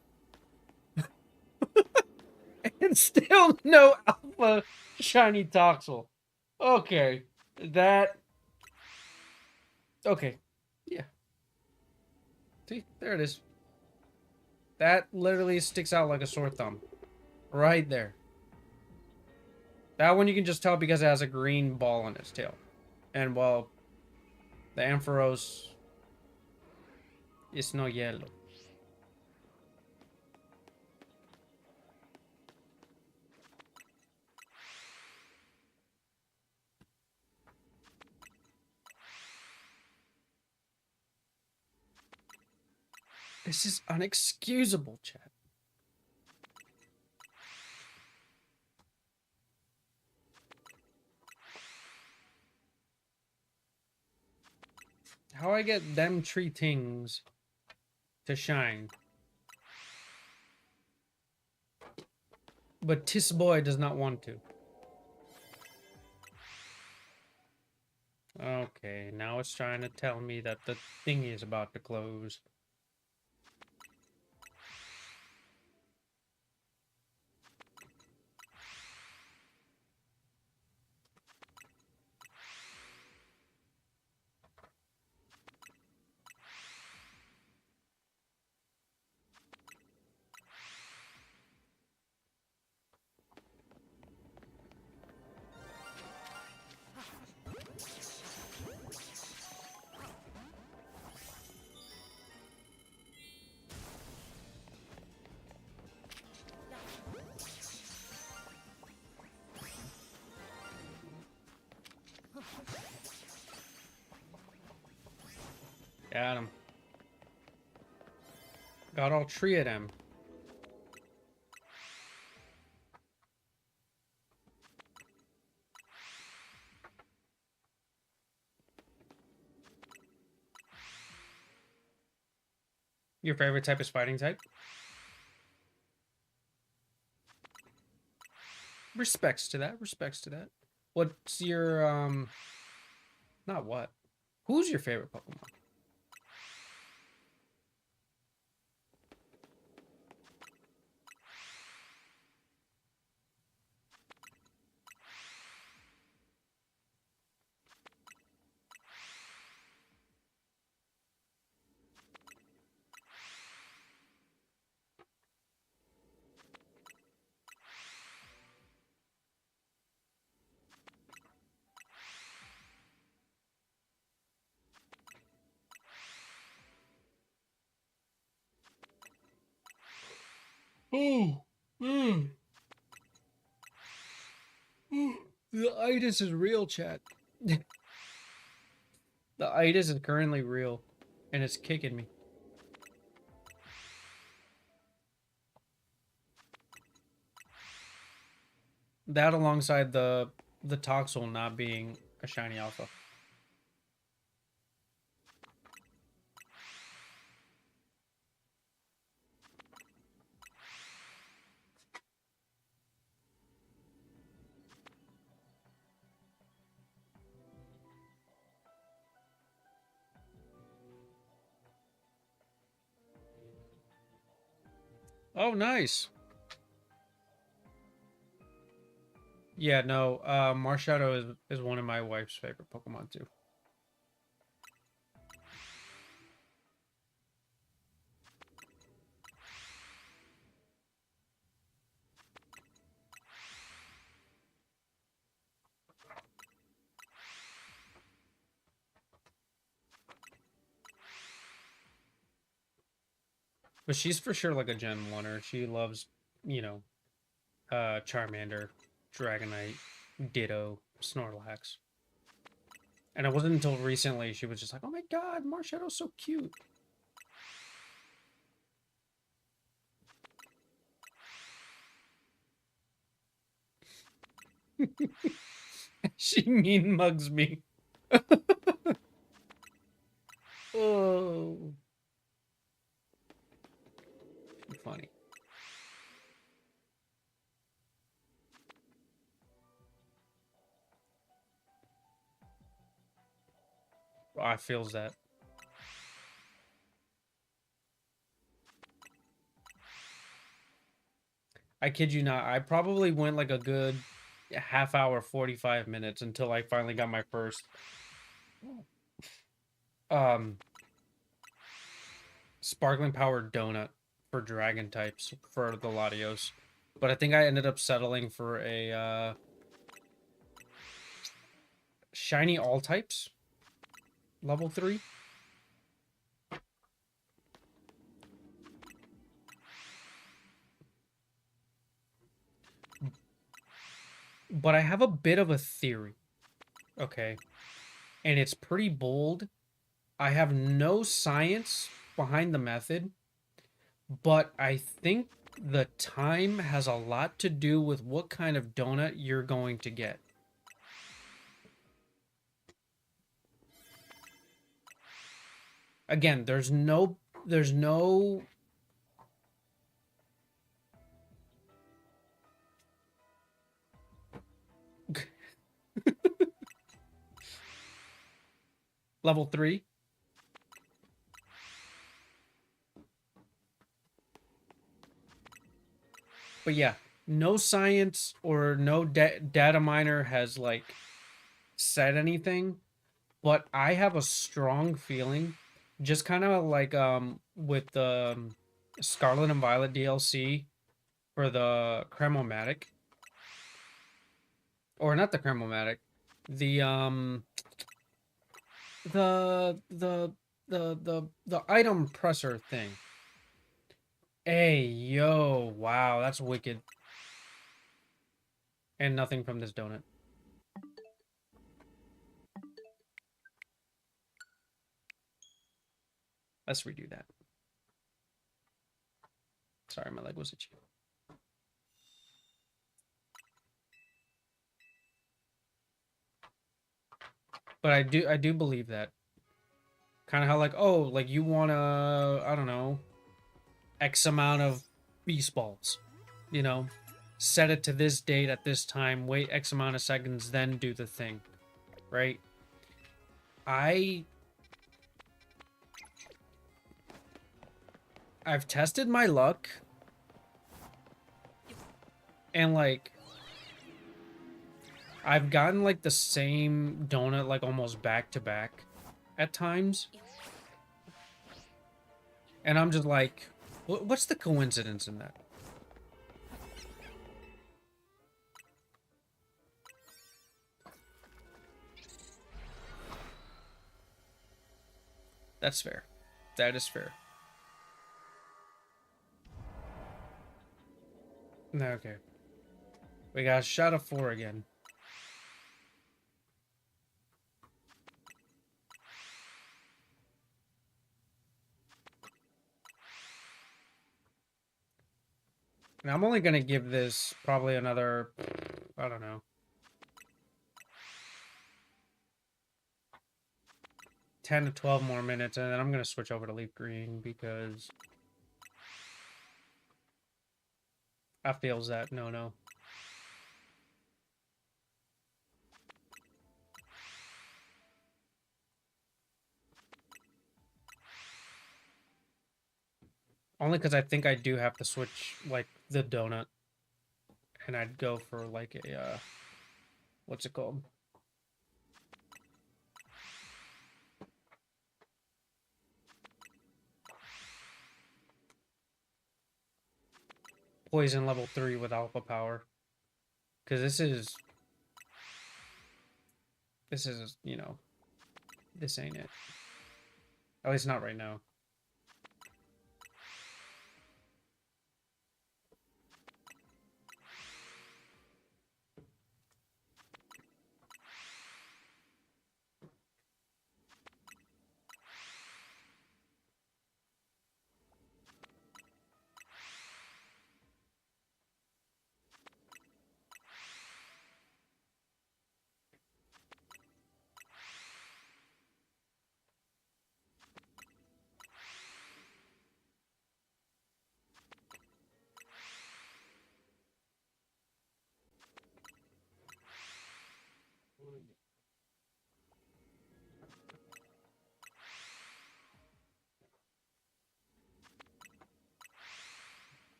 [SPEAKER 1] And still no alpha shiny Toxel. Okay. Okay. Yeah. See? There it is. That literally sticks out like a sore thumb. Right there. That one you can just tell because it has a green ball on its tail. And, well, the Ampharos is no yellow. This is unexcusable, chat. How I get them 3 things to shine. But Tis Boy does not want to. Okay, now it's trying to tell me that the thingy is about to close. Got him. Got all three of them. Your favorite type is fighting type? Respects to that. Respects to that. What's your not what? Who's your favorite Pokemon? Oh, mm, the itis is real, chat. The itis is currently real, and it's kicking me. That alongside the Toxel not being a shiny alpha. Oh, nice. Yeah, no, Marshadow is one of my wife's favorite Pokemon too. But she's for sure like a Gen 1er. She loves, you know, Charmander, Dragonite, Ditto, Snorlax. And it wasn't until recently she was just like, oh my god, Marshadow's so cute. She mean mugs me. Oh. Funny. I feels that. I kid you not. I probably went like a good half hour, 45 minutes until I finally got my first um sparkling powered donut for dragon types for the Latios. But I think I ended up settling for a shiny all types level 3. But I have a bit of a theory, okay? And it's pretty bold. I have no science behind the method, but I think the time has a lot to do with what kind of donut you're going to get. Again, there's no Level 3. But yeah, no science or no data miner has like said anything, but I have a strong feeling, just kind of like with the Scarlet and Violet DLC for the Cremomatic, or not the Cremomatic, the the item presser thing. Hey yo, wow, that's wicked. And nothing from this donut. Let's redo that. Sorry, my leg was itchy. But I do believe that. Kind of how like, oh, like you wanna, I don't know, X amount of beast balls, you know, set it to this date at this time, wait X amount of seconds, then do the thing, right? I I've tested my luck, and like I've gotten like the same donut like almost back to back at times, and I'm just like, what's the coincidence in that? That's fair. That is fair. Okay. We got a shot of 4 again. And I'm only gonna give this probably another, I don't know, 10 to 12 more minutes, and then I'm gonna switch over to LeafGreen because I feels that no. Only because I think I do have to switch like the donut, and I'd go for like a what's it called? Poison level 3 with alpha power. Because this is, you know, this ain't it. At least not right now.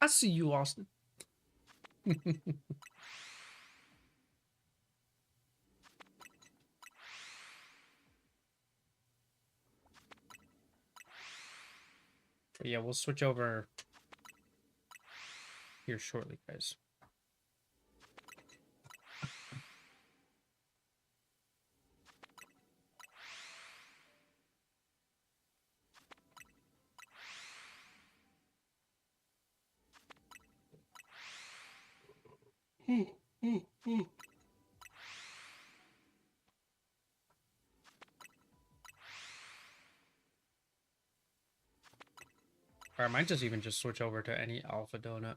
[SPEAKER 1] I see you, Austin. But yeah, we'll switch over here shortly, guys. Or I might just even just switch over to any alpha donut.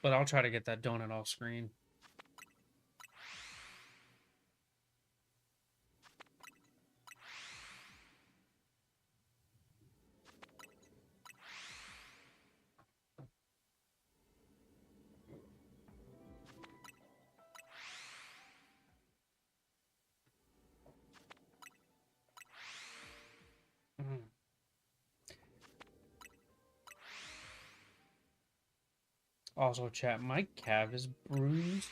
[SPEAKER 1] But I'll try to get that donut off screen. Also, chat, my calf is bruised.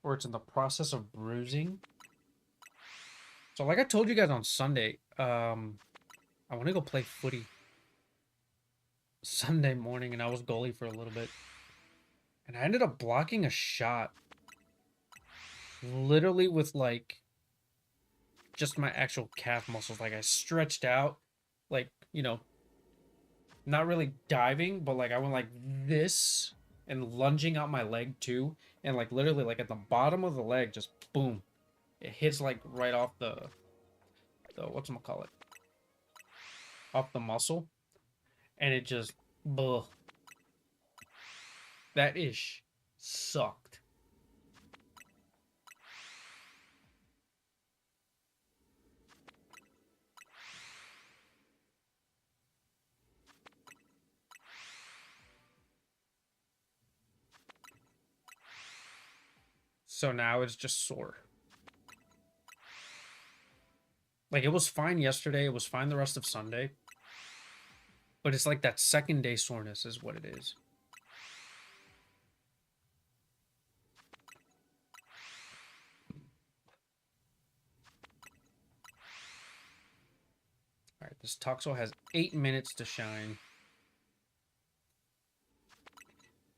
[SPEAKER 1] Or it's in the process of bruising. So like I told you guys on Sunday, I want to go play footy Sunday morning, and I was goalie for a little bit. And I ended up blocking a shot. Literally with like just my actual calf muscles. Like I stretched out, like, you know, not really diving, but like I went like this and lunging out my leg too. And like literally like at the bottom of the leg, just boom. It hits like right off the whatchamacallit, off the muscle. And it just, ugh. That ish sucked. So now it's just sore. Like it was fine yesterday, it was fine the rest of Sunday. But it's like that second day soreness is what it is. Alright, this Toxel has 8 minutes to shine.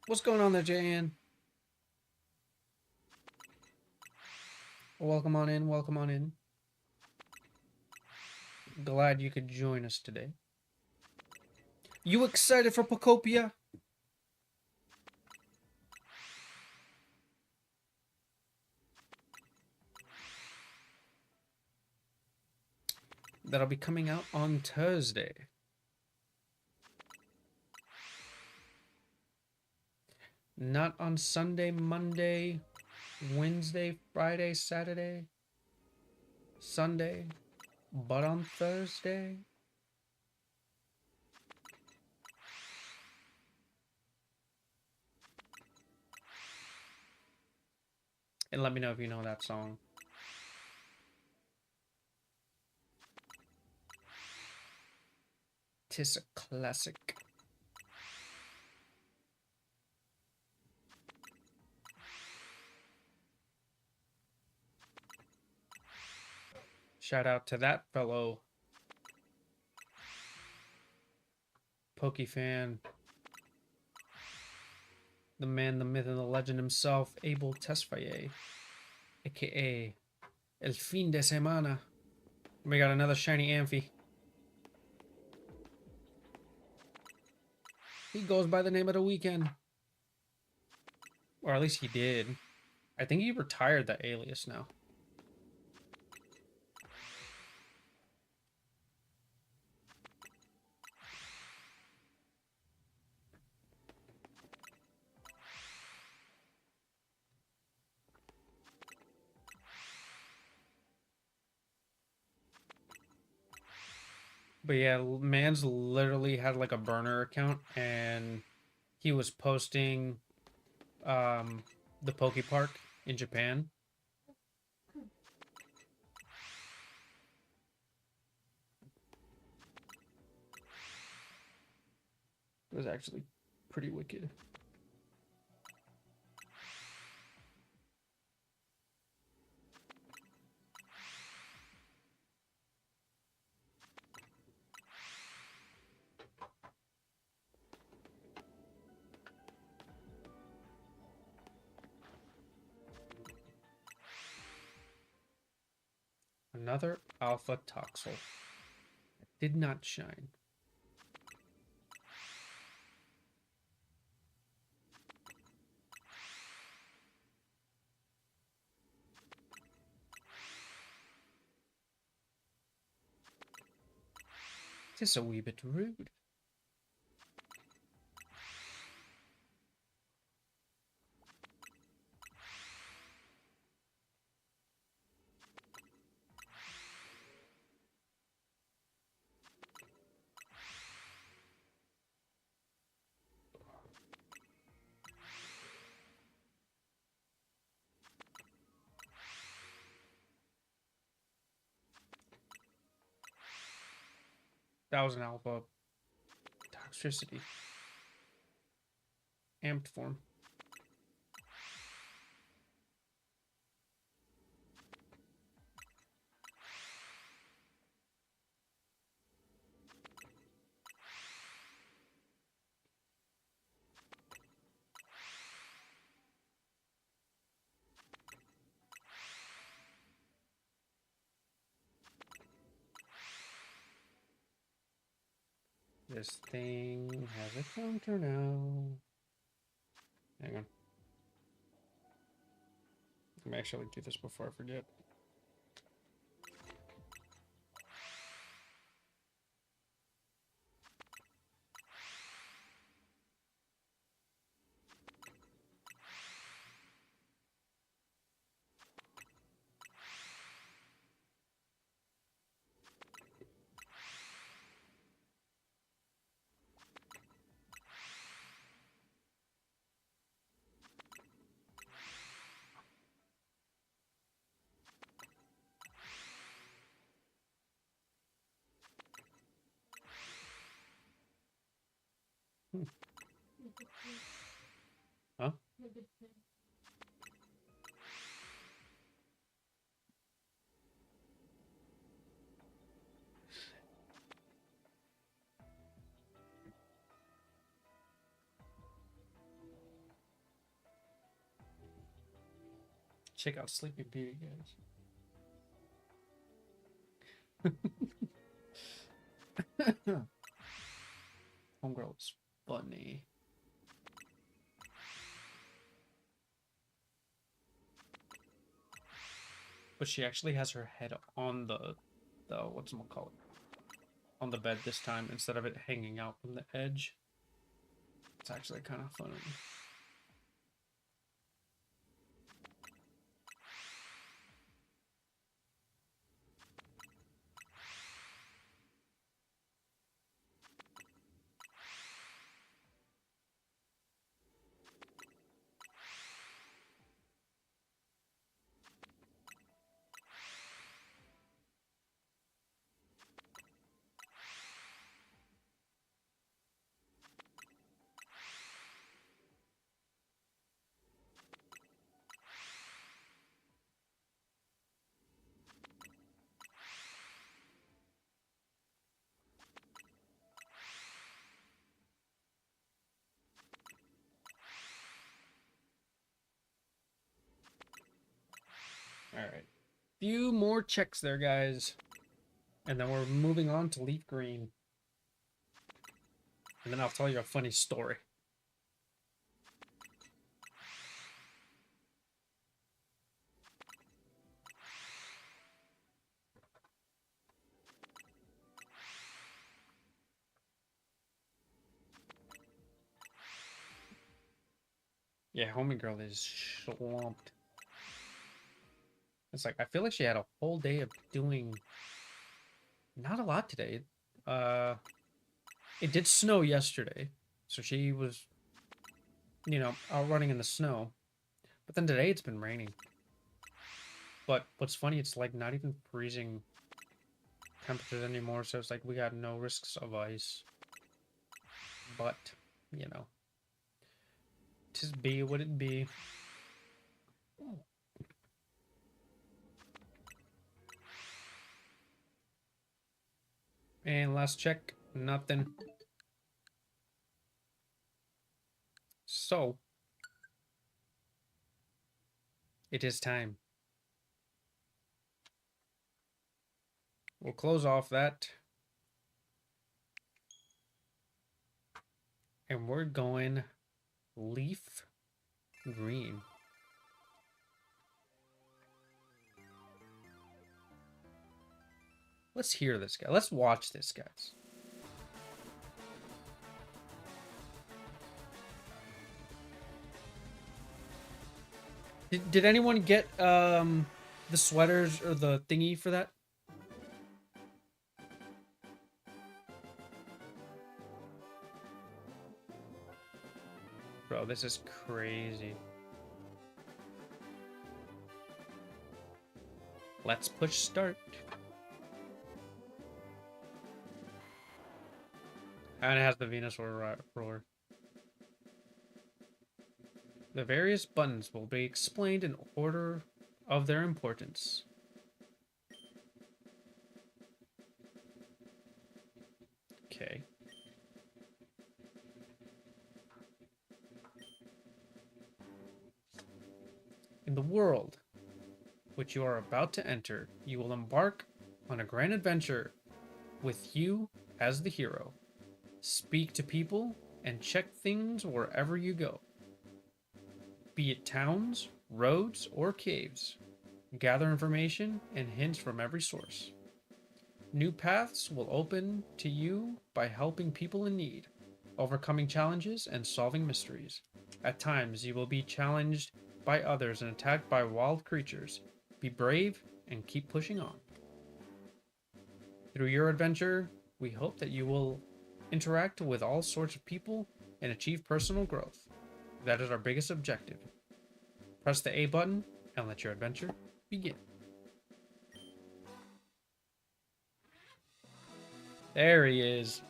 [SPEAKER 1] What's going on there, Jan? Welcome on in, welcome on in. Glad you could join us today. You excited for Pocopia? That'll be coming out on Thursday. Not on Sunday, Monday, Wednesday, Friday, Saturday, Sunday, but on Thursday. And let me know if you know that song. Tis a classic. Shout out to that fellow Poke fan. The man, the myth, and the legend himself, Abel Tesfaye, aka El Fin de Semana. We got another shiny Amphi. He goes by the name of the weekend. Or at least he did. I think he retired that alias now. But yeah, man's literally had like a burner account, and he was posting the Poke Park in Japan. It was actually pretty wicked. Another Alpha Toxel. Did not shine. Just a wee bit rude. That was an Alpha Toxicity. amped form. This thing has a counter now. Hang on. Let me actually do this before I forget. Huh? Check out Sleepy Beauty, guys. Homegirl is funny. But she actually has her head on the whatchamacallit, on the bed this time instead of it hanging out from the edge. It's actually kind of funny. All right, few more checks there, guys, and then we're moving on to LeafGreen, and then I'll tell you a funny story. Yeah, homie girl is swamped. It's like, I feel like she had a whole day of doing not a lot today. It did snow yesterday, so she was, out running in the snow. But then today it's been raining. But what's funny, it's like not even freezing temperatures anymore, so it's like we got no risks of ice. But, tis be what it be. And last check, nothing. So, it is time. We'll close off that. And we're going Leaf Green. Let's hear this guy. Let's watch this, guys. Did anyone get the sweaters or the thingy for that? Bro, this is crazy. Let's push start. And it has the Venus roar. The various buttons will be explained in order of their importance. Okay. In the world which you are about to enter, you will embark on a grand adventure with you as the hero. Speak to people and check things wherever you go, be it towns, roads, or caves. Gather information and hints from every source. New paths will open to you by helping people in need, overcoming challenges, and solving mysteries. At times, you will be challenged by others and attacked by wild creatures. Be brave and keep pushing on. Through your adventure, we hope that you will interact with all sorts of people and achieve personal growth. That is our biggest objective. Press the A button and let your adventure begin. There he is.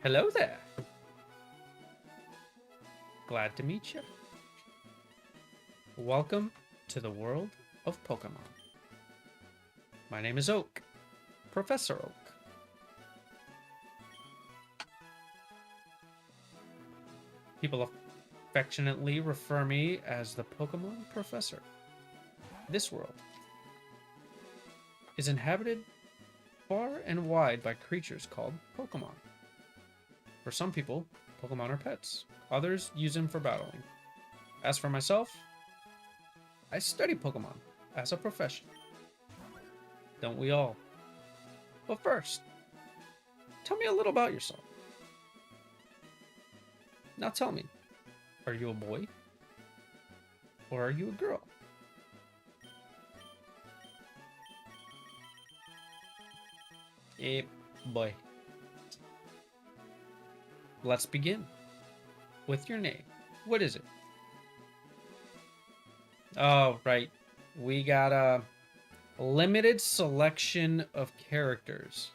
[SPEAKER 1] Hello there. Glad to meet you. Welcome to the world of Pokemon. My name is Oak, Professor Oak. People affectionately refer me as the Pokemon Professor. This world is inhabited far and wide by creatures called Pokemon. For some people, Pokemon are pets. Others use them for battling. As for myself, I study Pokemon as a profession. Don't we all? But first, tell me a little about yourself. Now tell me, are you a boy? Or are you a girl? Boy. Let's begin with your name. What is it? Oh, right. We got a limited selection of characters.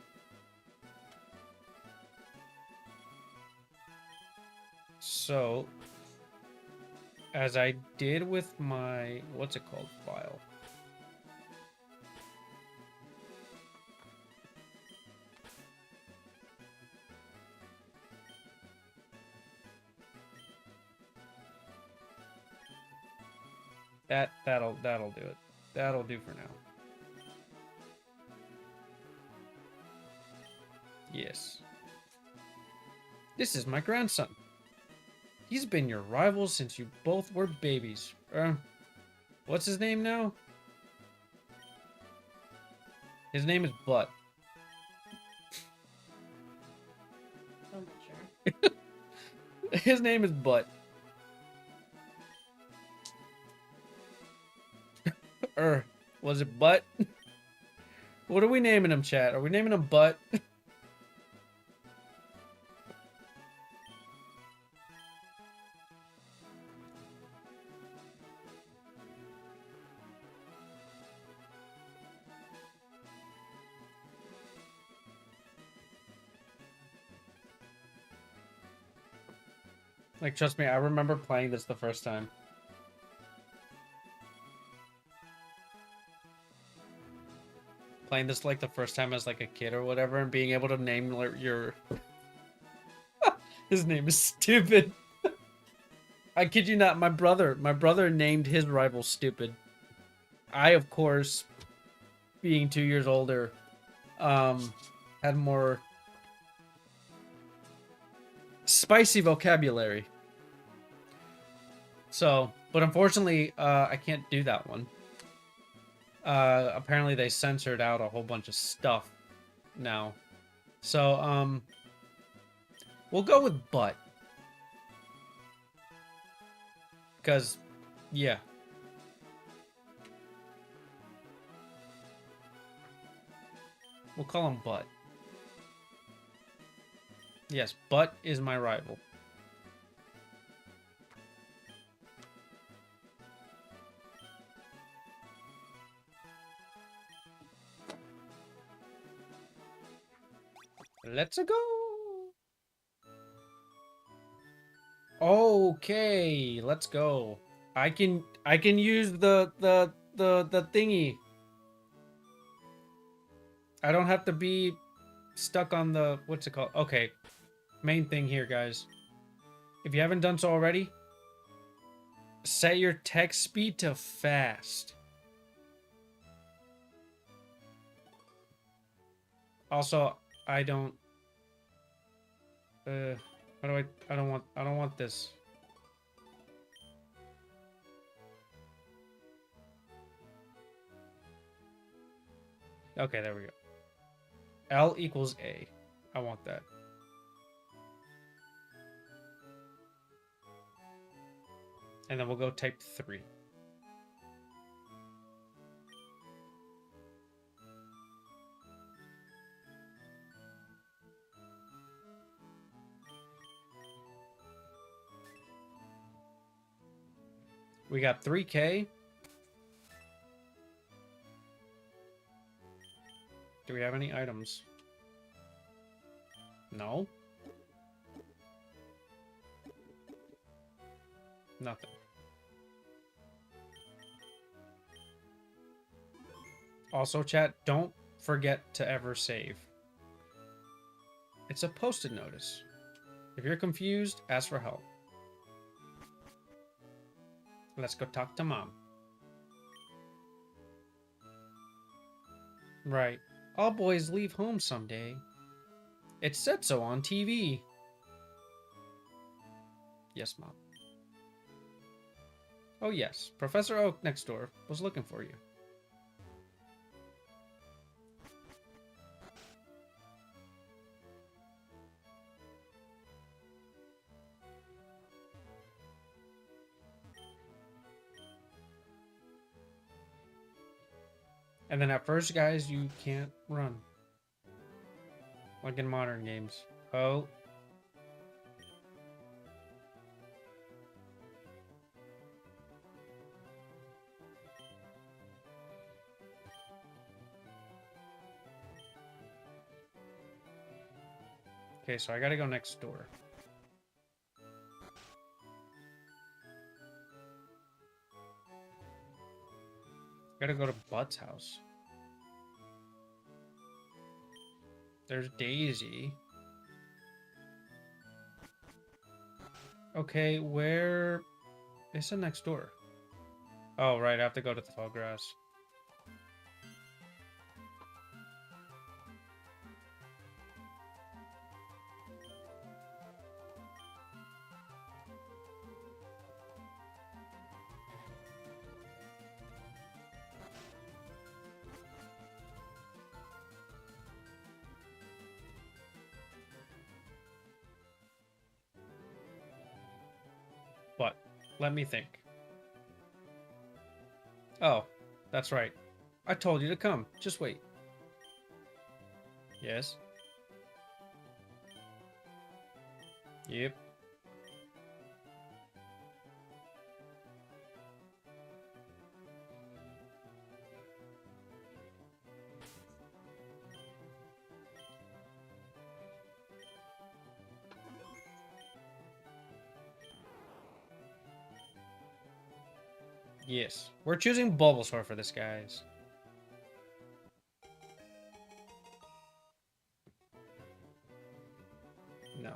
[SPEAKER 1] So, as I did with my, what's it called, file? That'll do it. That'll do for now. Yes. This is my grandson. He's been your rival since you both were babies. What's his name now? His name is Butt.
[SPEAKER 2] I'm not sure.
[SPEAKER 1] His name is Butt. Was it Butt? What are we naming him, chat? Are we naming him Butt? Like, trust me, I remember playing this the first time. Playing this like the first time as like a kid or whatever, and being able to name like, your his name is stupid. I kid you not, my brother named his rival Stupid. I, of course, being 2 years older, had more spicy vocabulary. So, but unfortunately, I can't do that one. Apparently they censored out a whole bunch of stuff now. So, we'll go with Butt. Because, yeah. We'll call him Butt. Yes, Butt is my rival. Let's go. Oh, Okay, let's go. I can use the thingy. I don't have to be stuck on the what's it called? Okay. Main thing here, guys. If you haven't done so already, set your text speed to fast. Also, I don't how do I don't want this. Okay, there we go. L equals A. I want that. And then we'll go type 3. We got 3K. Do we have any items? No. Nothing. Also, chat, don't forget to ever save. It's a post-it notice. If you're confused, ask for help. Let's go talk to Mom. Right. All boys leave home someday. It said so on TV. Yes, Mom. Oh, yes. Professor Oak next door was looking for you. And then at first, guys, you can't run. Like in modern games. Oh. Okay, so I gotta go next door. Gotta go to Bud's house. There's Daisy. Okay, where is the next door? Oh, right, I have to go to the tall grass. But, let me think. Oh, that's right. I told you to come. Just wait. Yes? Yep. Yes. We're choosing Bulbasaur for this, guys. No.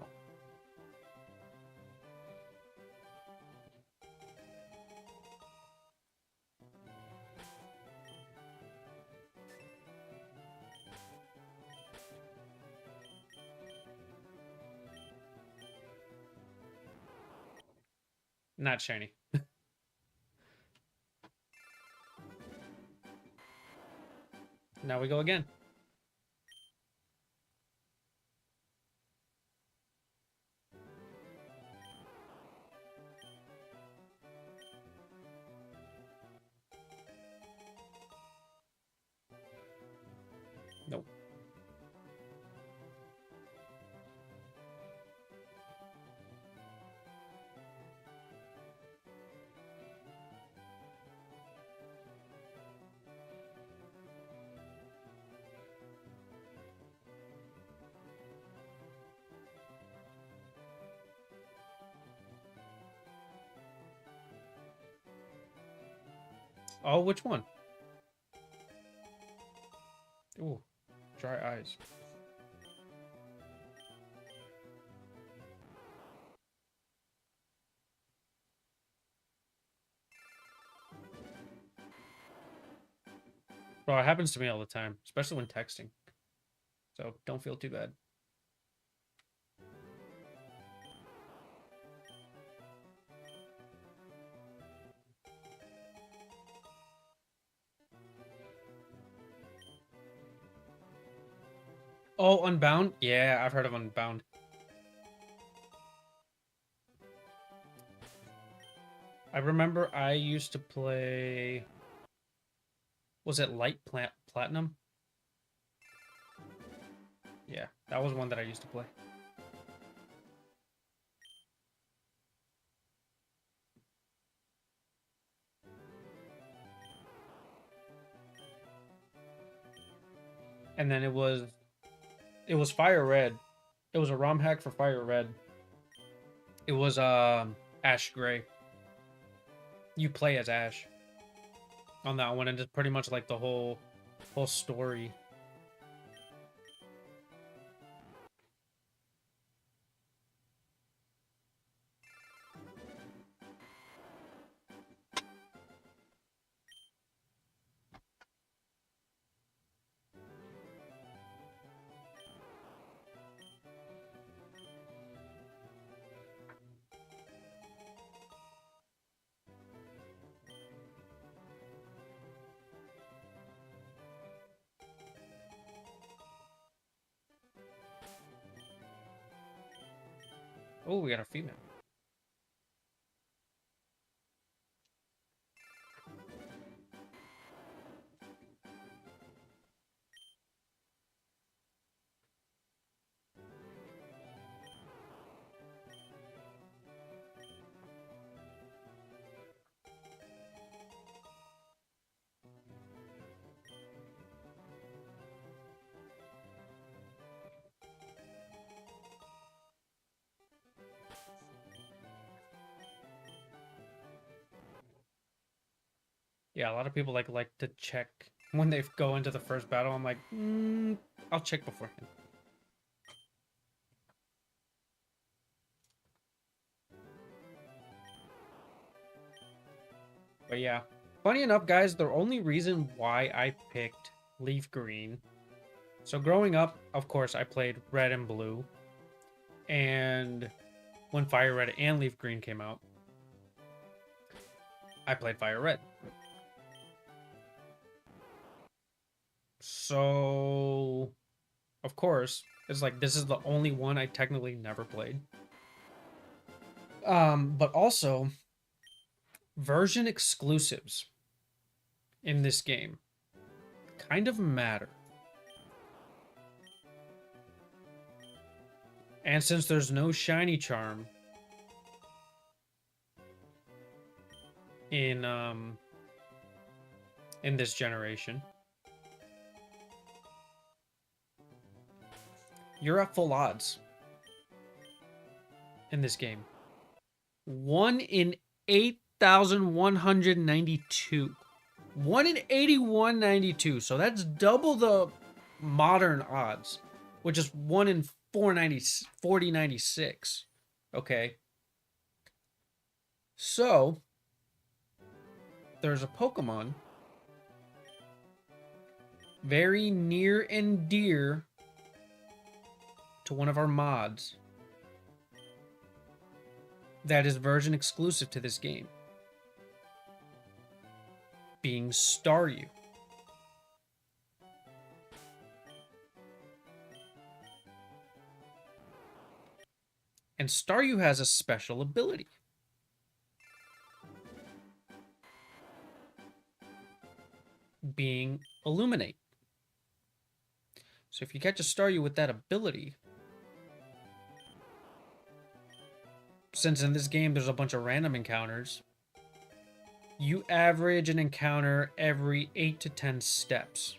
[SPEAKER 1] Not shiny. Now we go again. Nope. Oh, which one? Ooh, dry eyes. Well, it happens to me all the time, especially when texting. So don't feel too bad. Oh, Unbound? Yeah, I've heard of Unbound. I remember I used to play... Was it Platinum? Yeah, that was one that I used to play. And then it was Fire Red. It was a ROM hack for Fire Red. It was Ash Gray. You play as Ash on that one, and it's pretty much like the whole story. Oh, we got a female. Yeah, a lot of people like to check when they go into the first battle. I'm like, I'll check beforehand. But yeah, funny enough, guys, the only reason why I picked LeafGreen. So growing up, of course, I played Red and Blue, and when Fire Red and LeafGreen came out, I played Fire Red. So, of course, it's like this is the only one I technically never played. But also version exclusives in this game kind of matter. And since there's no shiny charm in this generation, you're at full odds in this game. 1 in 8,192. 1 in 8192. So that's double the modern odds, which is 1 in 4096. Okay. So there's a Pokemon very near and dear to one of our mods that is version exclusive to this game, being Staryu. And Staryu has a special ability. Being Illuminate. So if you catch a Staryu with that ability, since in this game there's a bunch of random encounters, you average an encounter every 8 to 10 steps.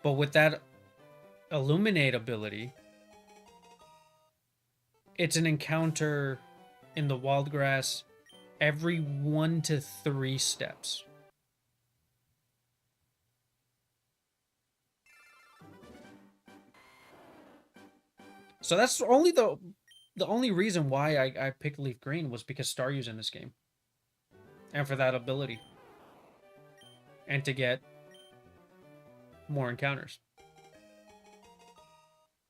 [SPEAKER 1] But with that Illuminate ability, it's an encounter in the wild grass every 1 to 3 steps. So that's only the only reason why I picked LeafGreen was because Staryu's in this game. And for that ability. And to get more encounters.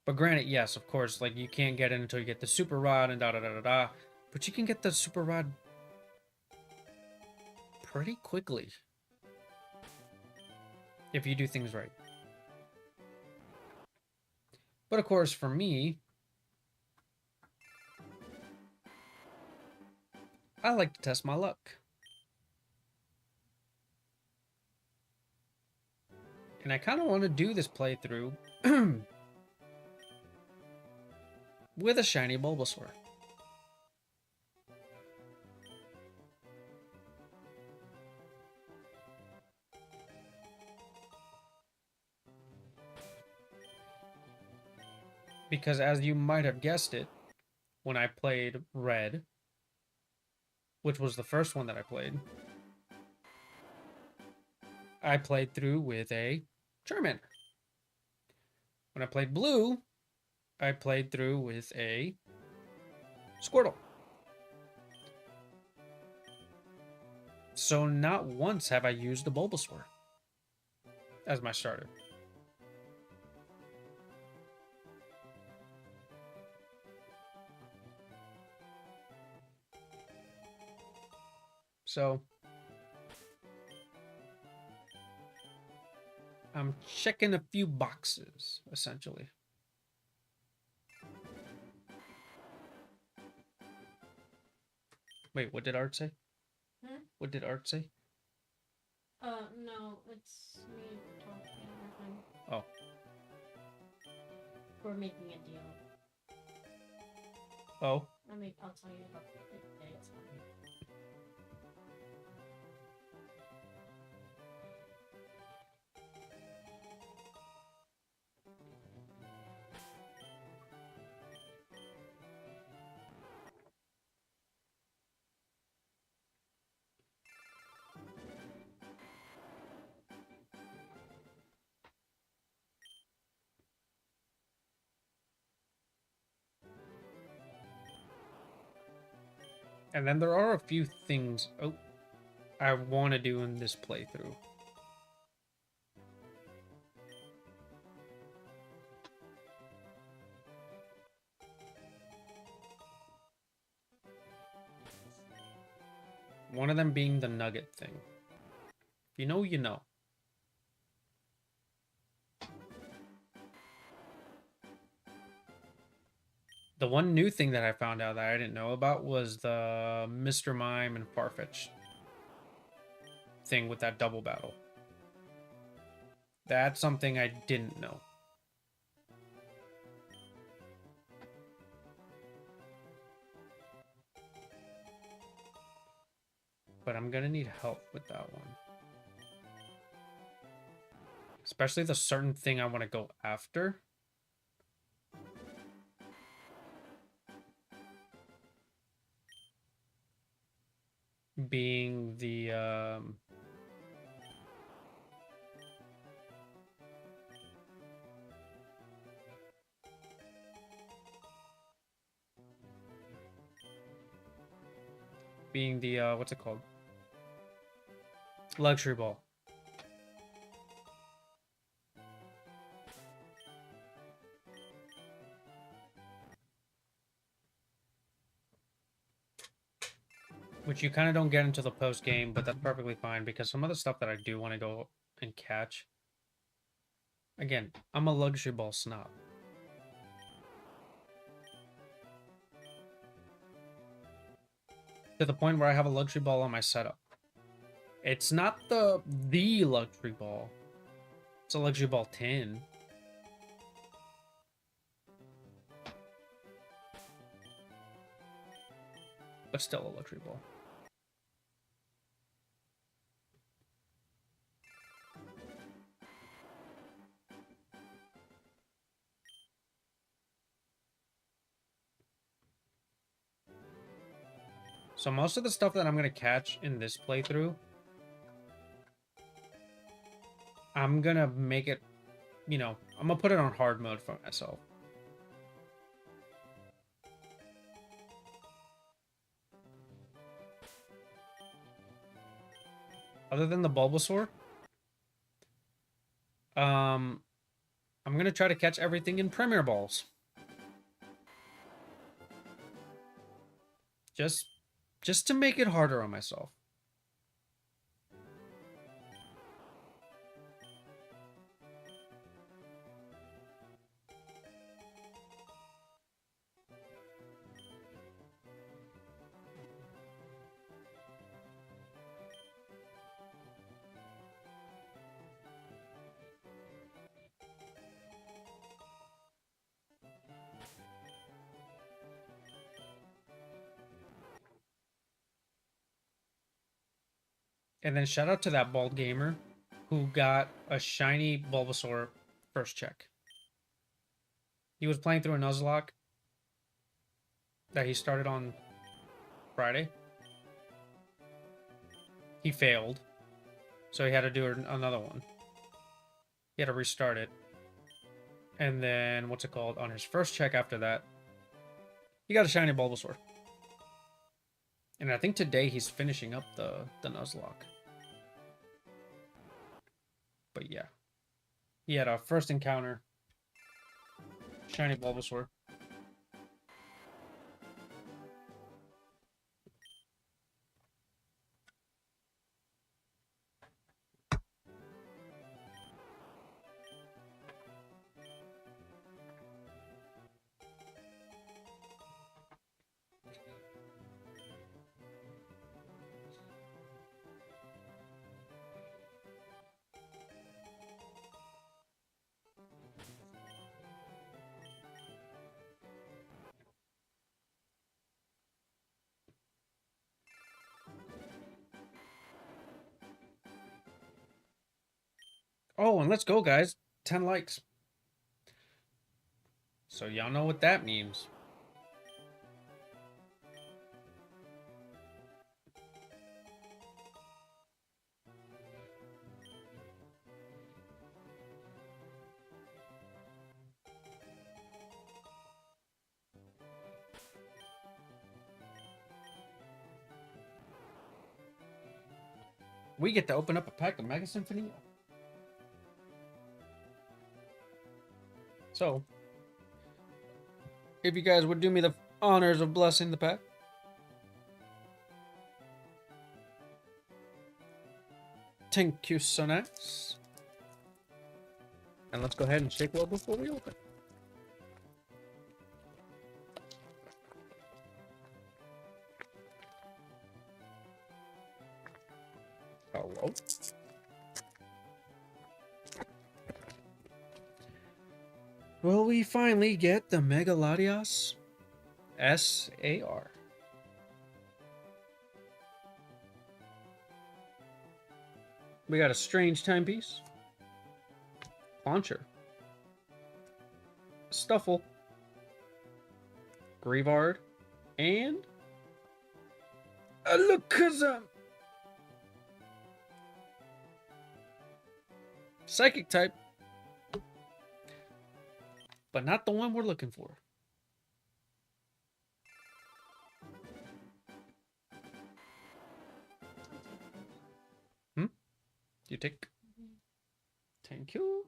[SPEAKER 1] But granted, yes, of course, like you can't get it until you get the super rod and da da da da da. But you can get the super rod pretty quickly. If you do things right. But of course, for me, I like to test my luck. And I kind of want to do this playthrough with a shiny Bulbasaur. Because as you might have guessed it, when I played Red, which was the first one that I played through with a Charmander. When I played Blue, I played through with a Squirtle. So not once have I used the Bulbasaur as my starter. So I'm checking a few boxes, essentially. Wait, what did Art say?
[SPEAKER 2] Hmm?
[SPEAKER 1] What did Art say?
[SPEAKER 2] No, it's me talking with him.
[SPEAKER 1] Oh.
[SPEAKER 2] We're making a deal.
[SPEAKER 1] Oh.
[SPEAKER 2] I'll tell you about the day. It's fine.
[SPEAKER 1] And then there are a few things I want to do in this playthrough. One of them being the nugget thing. If you know, you know. The one new thing that I found out that I didn't know about was the Mr. Mime and Farfetch thing with that double battle. That's something I didn't know. But I'm gonna need help with that one. Especially the certain thing I want to go after. Being the what's it called? Luxury ball. Which you kind of don't get into the post game, but that's perfectly fine because some of the stuff that I do want to go and catch. Again, I'm a luxury ball snob. To the point where I have a luxury ball on my setup. It's not the luxury ball. It's a luxury ball 10. But still a luxury ball. So most of the stuff that I'm going to catch in this playthrough, I'm going to make it, I'm going to put it on hard mode for myself. Other than the Bulbasaur, I'm going to try to catch everything in Premier Balls. Just to make it harder on myself. And then shout out to that bald gamer who got a shiny Bulbasaur first check. He was playing through a Nuzlocke that he started on Friday. He failed, so he had to do another one. He had to restart it. And then, what's it called? On his first check after that, he got a shiny Bulbasaur. And I think today he's finishing up the Nuzlocke. But yeah. He had a first encounter. Shiny Bulbasaur. Oh, and let's go, guys. 10 likes. So y'all know what that means. We get to open up a pack of Mega Symphony. So, if you guys would do me the honors of blessing the pack. Thank you so nice. And let's go ahead and shake well before we open. Hello. Will we finally get the Megalodios SAR? We got a strange timepiece. Launcher. Stuffle. Grievard. And Alakazam. Psychic type. But not the one we're looking for. You take. Thank you.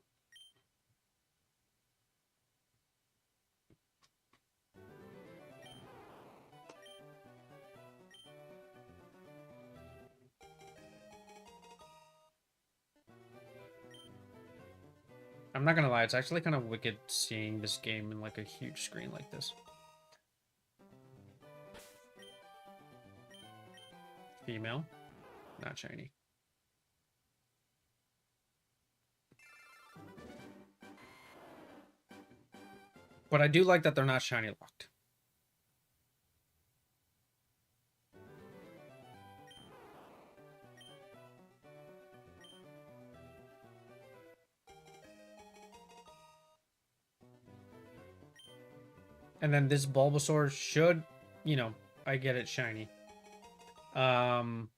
[SPEAKER 1] I'm not gonna lie, it's actually kind of wicked seeing this game in like a huge screen like this. Female, not shiny. But I do like that they're not shiny locked. And then this Bulbasaur should, I get it shiny. Um,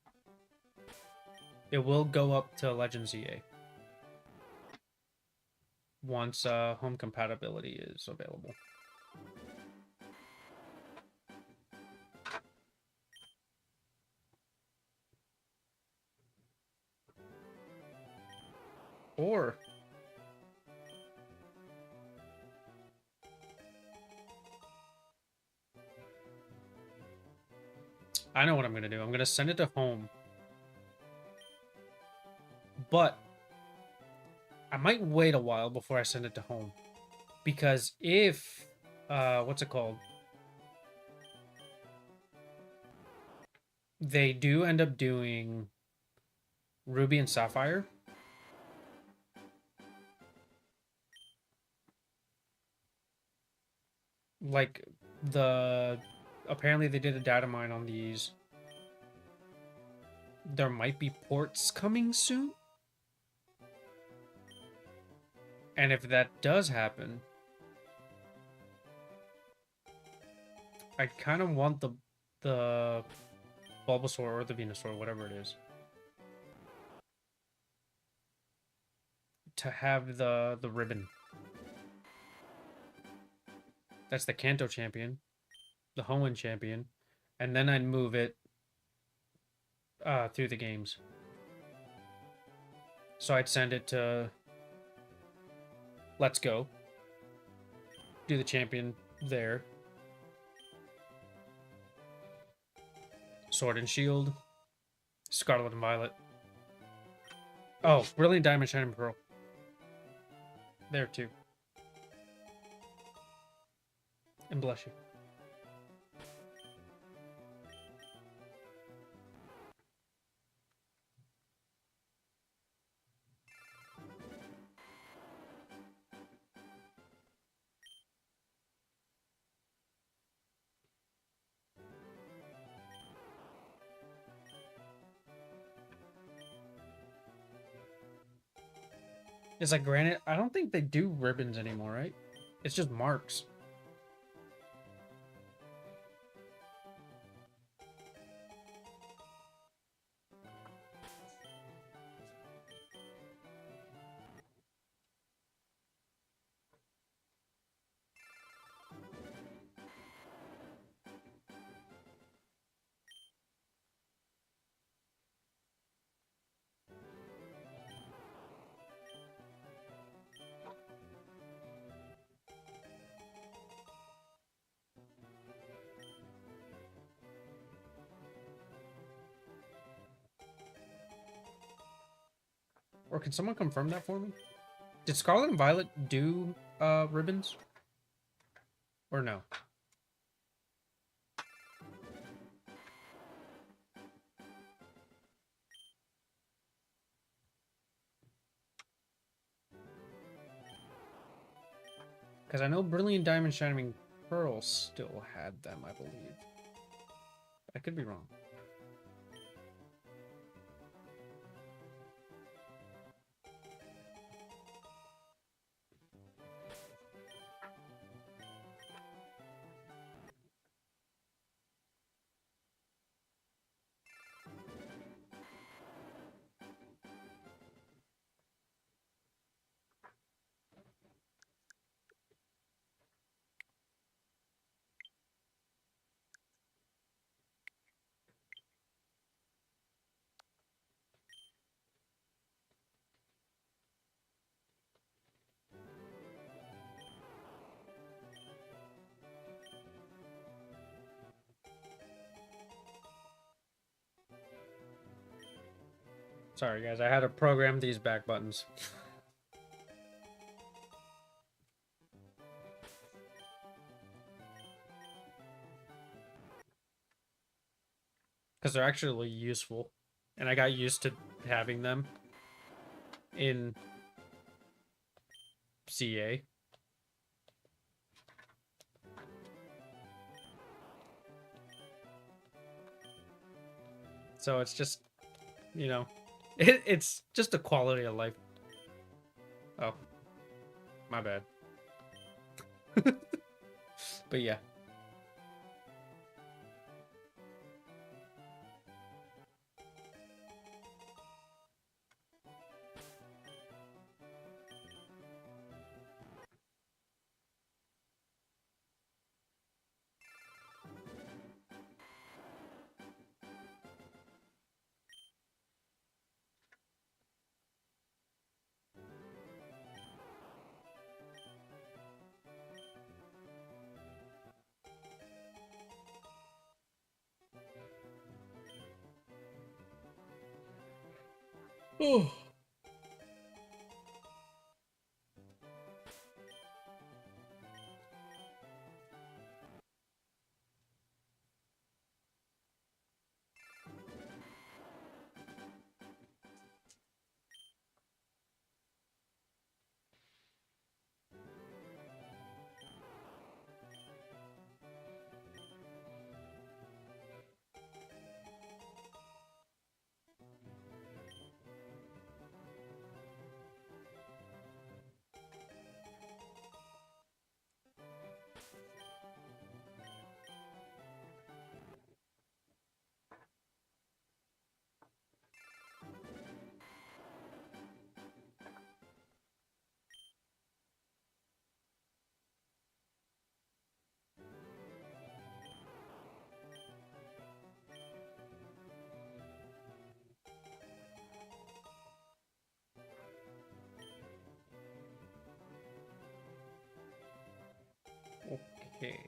[SPEAKER 1] it will go up to Legend ZA once home compatibility is available. Or I know what I'm gonna do. I'm gonna send it to home. But I might wait a while before I send it to home. Because if what's it called? They do end up doing Ruby and Sapphire. Like apparently they did a data mine on these. There might be ports coming soon. And if that does happen, I kind of want the Bulbasaur or the Venusaur, whatever it is, to have the ribbon. That's the Kanto champion, the Hoenn champion, and then I'd move it through the games. So I'd send it to Let's Go, do the champion there, Sword and Shield, Scarlet and Violet. Oh, Brilliant Diamond, Shining Pearl. There too. And bless you. It's like, granted, I don't think they do ribbons anymore, right? It's just marks. Or can someone confirm that for me? Did Scarlet and Violet do ribbons? Or no? Because I know Brilliant Diamond Shining Pearl still had them, I believe. I could be wrong. Sorry, guys. I had to program these back buttons. Because they're actually useful. And I got used to having them in CA. So it's just, you know, it's just a quality of life. Oh, my bad. But yeah. Oh. Okay.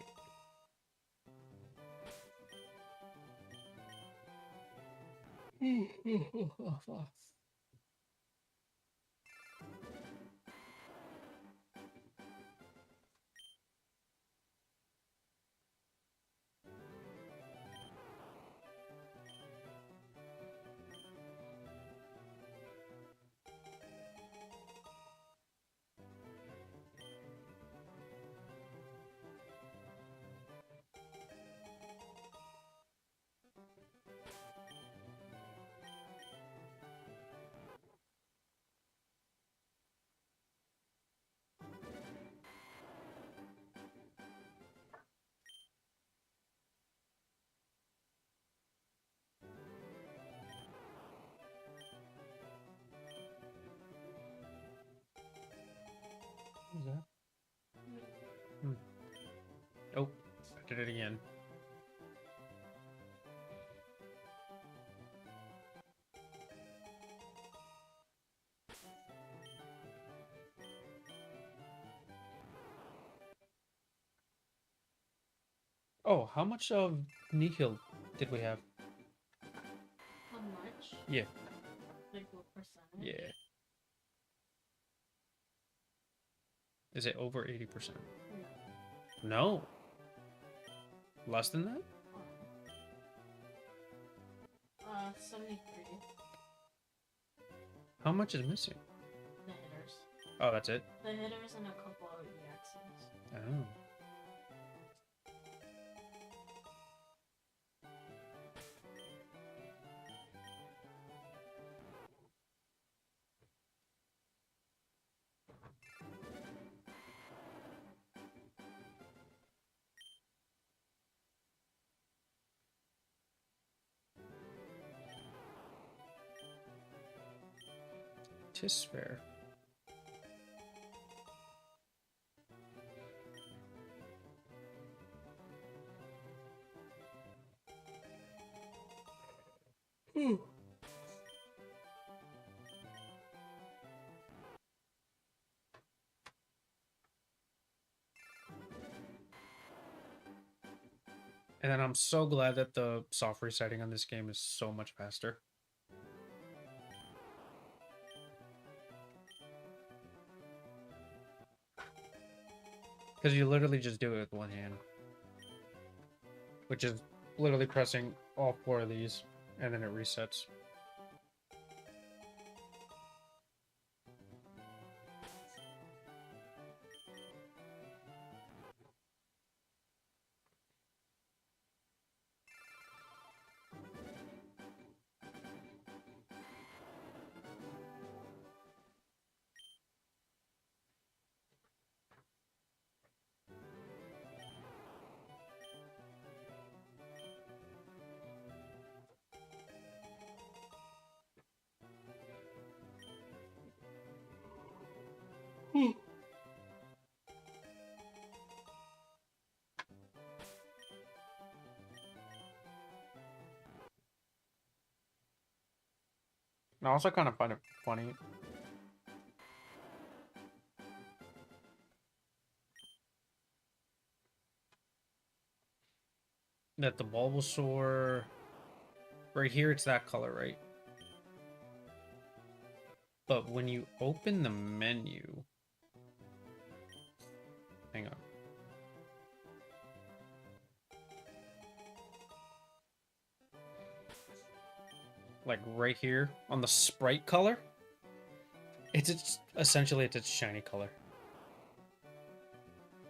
[SPEAKER 1] What was that? Hmm. Oh, I did it again. Oh, how much of Nihil did we have?
[SPEAKER 2] How much?
[SPEAKER 1] Yeah,
[SPEAKER 2] Like what percentage?
[SPEAKER 1] yeah. Is it over 80%?
[SPEAKER 2] No.
[SPEAKER 1] No. Less than that?
[SPEAKER 2] 73.
[SPEAKER 1] How much is missing?
[SPEAKER 2] The hitters.
[SPEAKER 1] Oh, that's it?
[SPEAKER 2] The hitters and a couple of EXs.
[SPEAKER 1] Oh. Tis fair. And then I'm so glad that the soft resetting on this game is so much faster. Because you literally just do it with one hand. Which is literally pressing all four of these, and then it resets. I also kind of find it funny that the Bulbasaur right here, it's that color, right? But when you open the menu, hang on. Like right here on the sprite color, it's essentially it's its shiny color.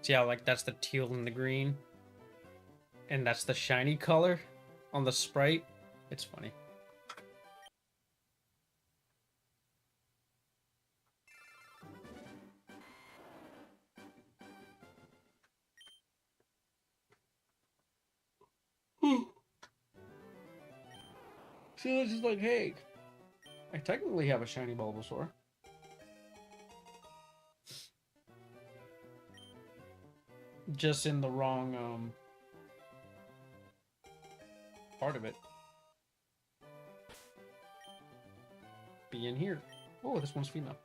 [SPEAKER 1] See how like that's the teal and the green, and that's the shiny color on the sprite. It's funny. So it's just like, hey, I technically have a shiny Bulbasaur. Just in the wrong part of it. Be in here. Oh, this one's female.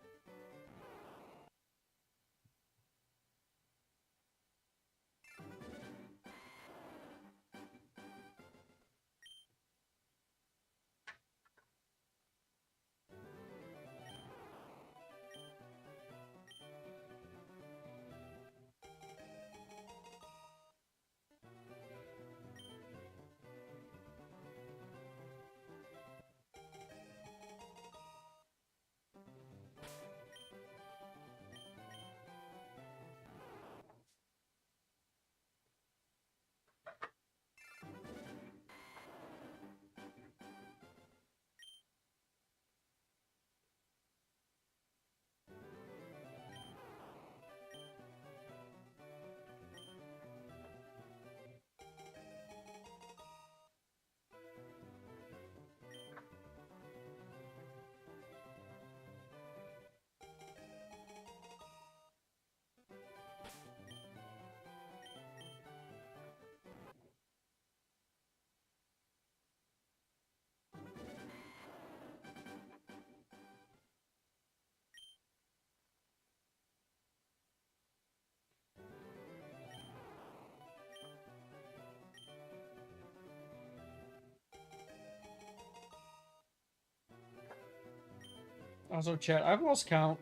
[SPEAKER 1] Also, chat, I've lost count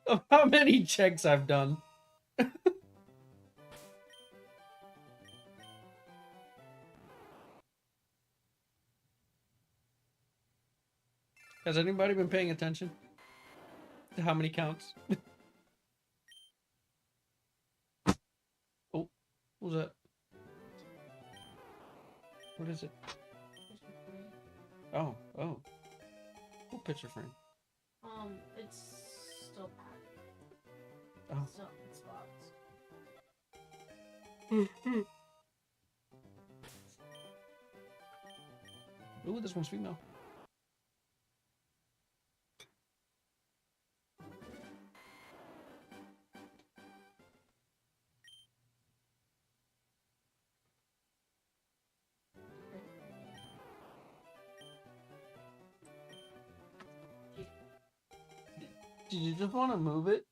[SPEAKER 1] of how many checks I've done. Has anybody been paying attention to how many counts? Oh, what was that? What is it? Oh, oh. What picture frame?
[SPEAKER 2] It's still packed.
[SPEAKER 1] Oh.
[SPEAKER 2] Still in spots.
[SPEAKER 1] Ooh, this one's female. Did you just want to move it?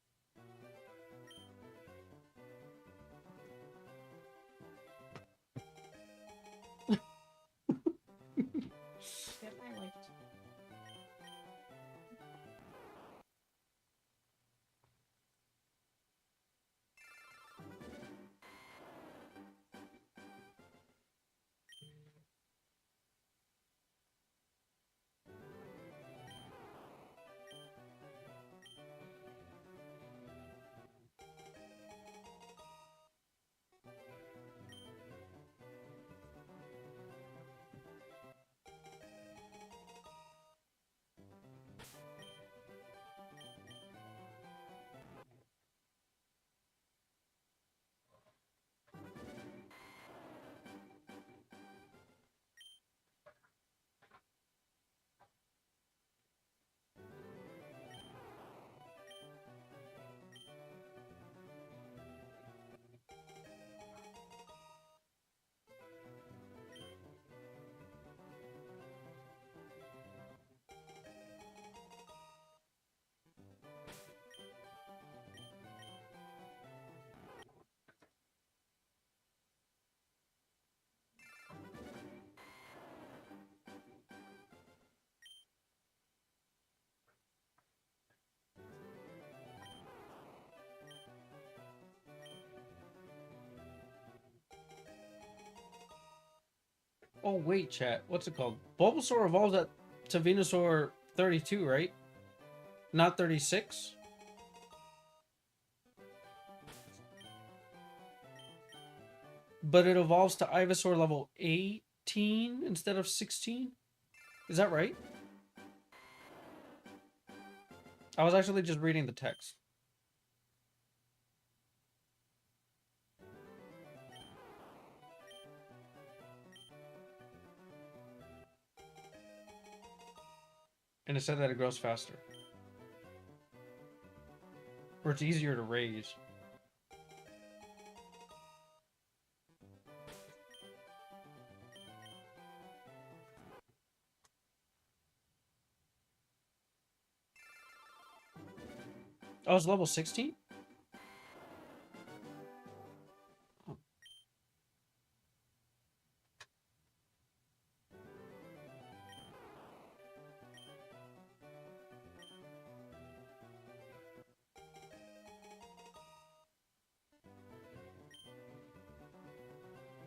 [SPEAKER 2] Get my life.
[SPEAKER 1] Oh, wait, chat. What's it called? Bulbasaur evolves to Venusaur 32, right? Not 36? But it evolves to Ivysaur level 18 instead of 16? Is that right? I was actually just reading the text. And it said that it grows faster. Or it's easier to raise. Oh, it's level 16? Oh.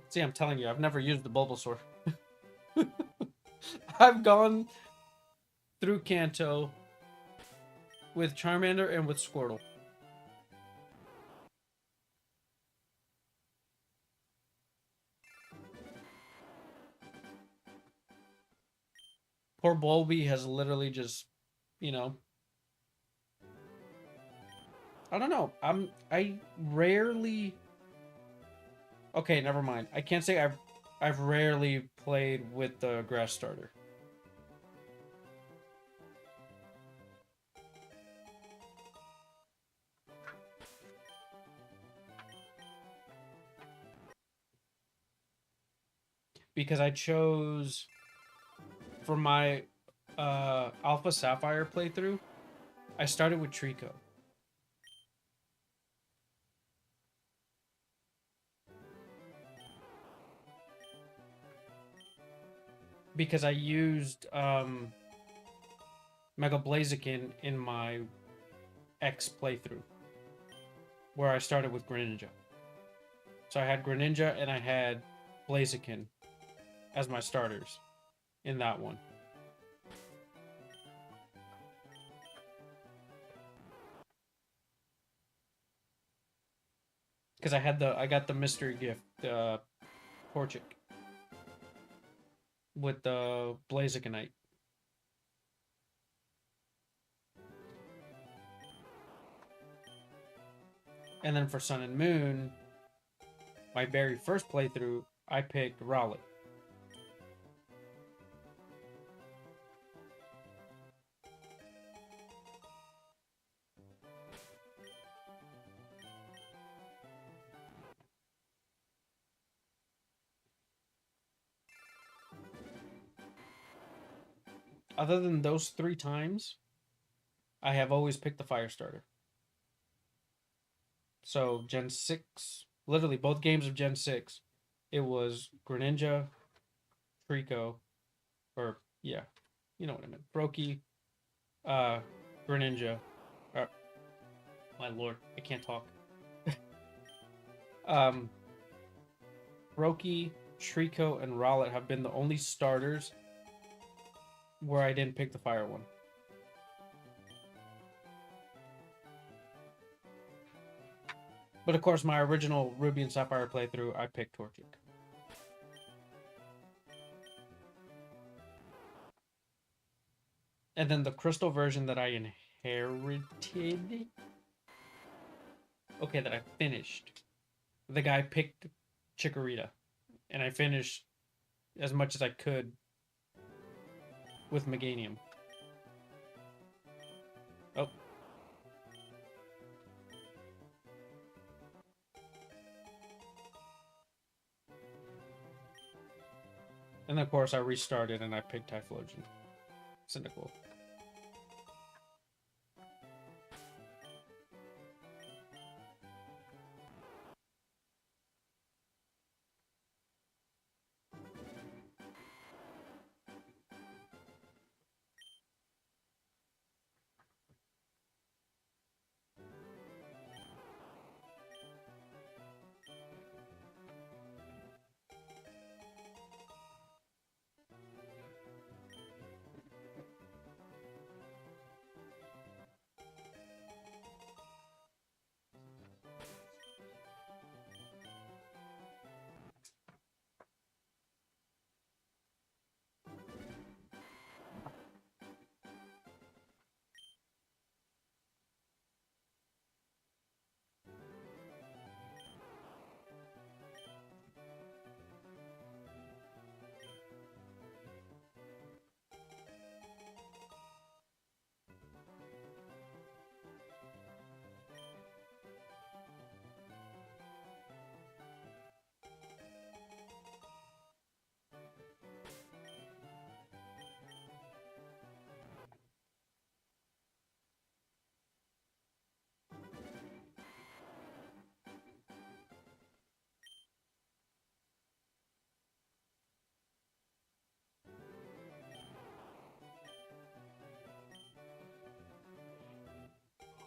[SPEAKER 1] See, I'm telling you, I've never used the Bulbasaur. I've gone through Kanto with Charmander and with Squirtle. Poor Bulby has literally just, you know, I don't know. I rarely. Okay, never mind. I can't say I've rarely played with the grass starter. Because I chose for my Alpha Sapphire playthrough, I started with Trico. Because I used Mega Blaziken in my X playthrough, where I started with Greninja. So I had Greninja and I had Blaziken as my starters in that one. Because I got the mystery gift, Torchic, with the Blazikenite. And then for Sun and Moon, my very first playthrough, I picked Rowlet. Other than those 3 times, I have always picked the fire starter. So Gen 6, literally both games of Gen 6, it was Greninja, Trico, or yeah, you know what I meant. Brokey, uh, Greninja. Uh, my lord, I can't talk. um, Brokey, Trico, and Rowlet have been the only starters where I didn't pick the fire one. But of course, my original Ruby and Sapphire playthrough, I picked Torchic. And then the Crystal version that I inherited, okay, that I finished, the guy picked Chikorita, and I finished as much as I could with Meganium. Oh. And of course, I restarted and I picked Typhlosion. Cynical.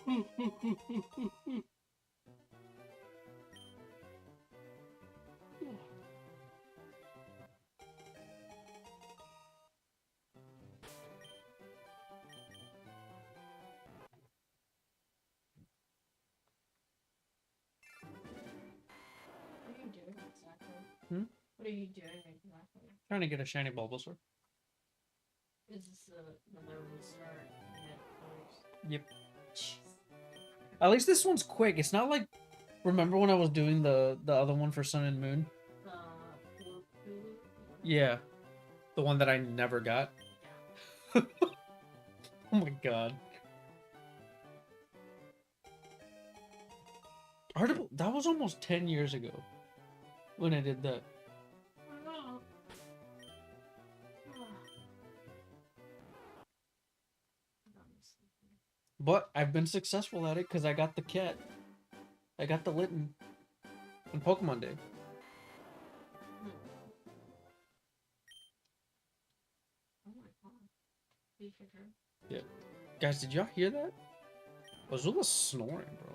[SPEAKER 2] What are you doing exactly?
[SPEAKER 1] Hmm?
[SPEAKER 2] What are you doing exactly?
[SPEAKER 1] Trying to get a shiny Bulbasaur.
[SPEAKER 2] Is this another restart?
[SPEAKER 1] Yep.
[SPEAKER 2] Jeez.
[SPEAKER 1] At least this one's quick. It's not like, remember when I was doing the other one for Sun and Moon? Yeah, the one that I never got.
[SPEAKER 2] Yeah.
[SPEAKER 1] Oh my god. That was almost 10 years ago when I did that.
[SPEAKER 2] Oh.
[SPEAKER 1] But I've been successful at it because I got the cat. I got the Litten on Pokemon Day.
[SPEAKER 2] Oh my god. Leaf your turn.
[SPEAKER 1] Yeah. Guys, did y'all hear that? Azula's snoring, bro.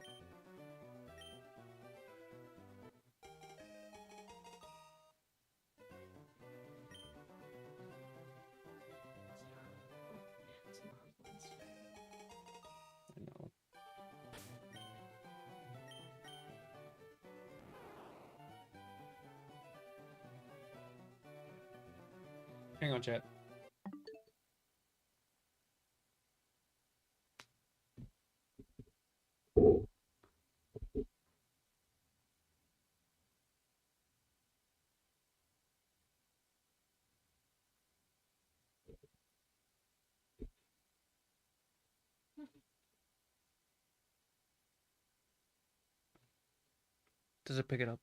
[SPEAKER 1] I know. Hang on, chat. Does it pick it up?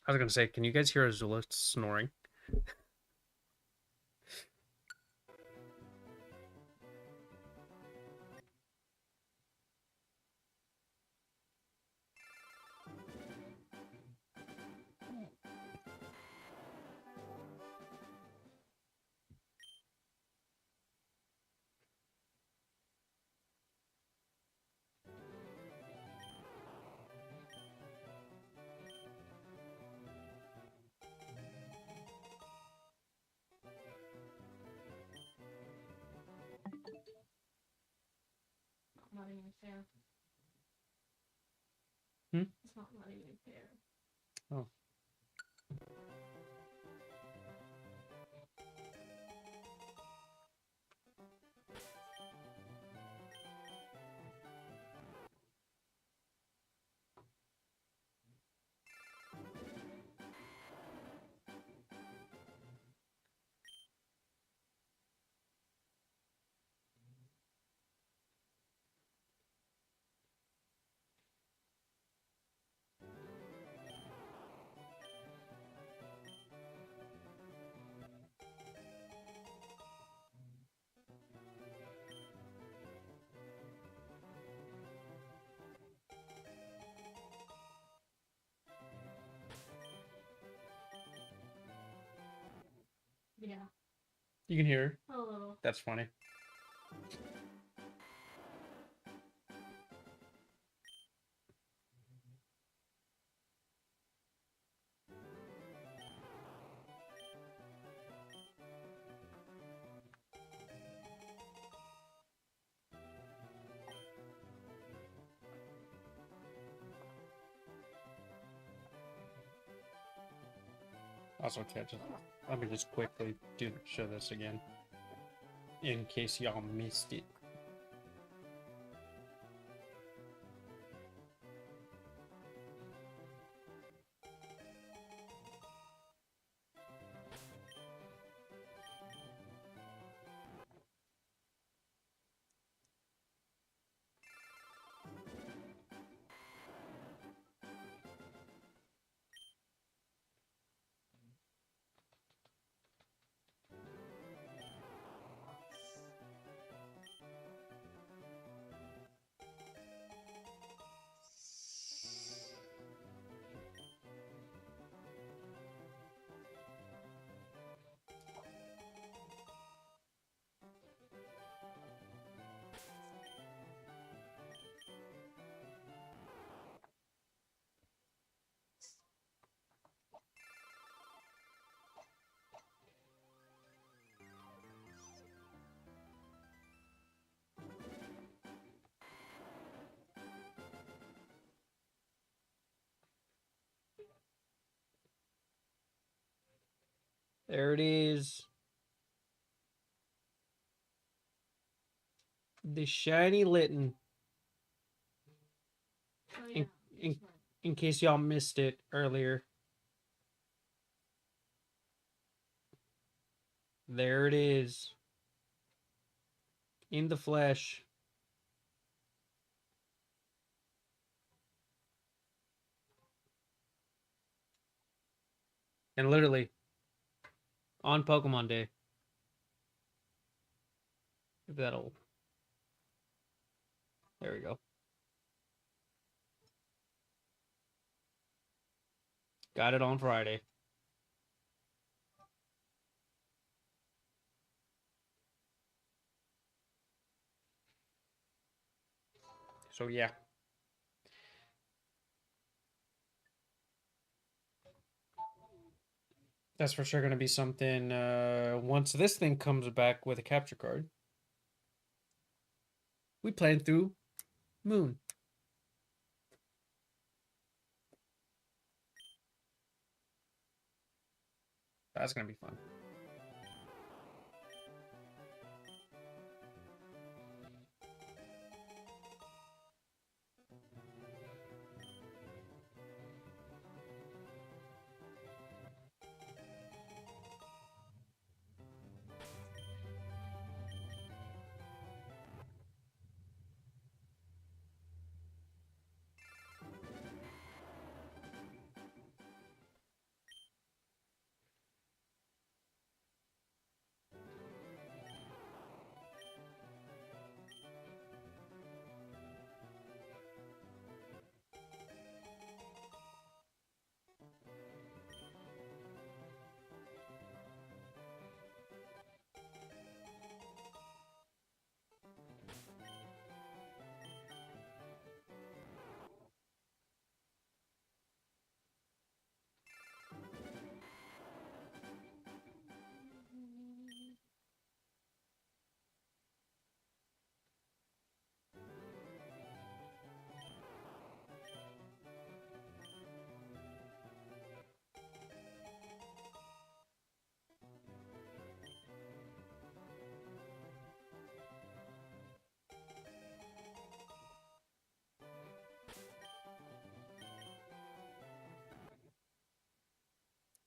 [SPEAKER 1] I was gonna say, can you guys hear Azula snoring?
[SPEAKER 2] Not even fair.
[SPEAKER 1] Hmm?
[SPEAKER 2] It's not even fair.
[SPEAKER 1] Oh.
[SPEAKER 2] Yeah.
[SPEAKER 1] You can hear her?
[SPEAKER 2] A little.
[SPEAKER 1] That's funny. Also, chat, let me just quickly show this again, in case y'all missed it. There it is. The shiny Litten.
[SPEAKER 2] Oh yeah.
[SPEAKER 1] In, in case y'all missed it earlier. There it is. In the flesh. And literally, on Pokemon Day. If that'll... There we go. Got it on Friday. So yeah. That's for sure going to be something once this thing comes back with a capture card. We plan through Moon. That's going to be fun.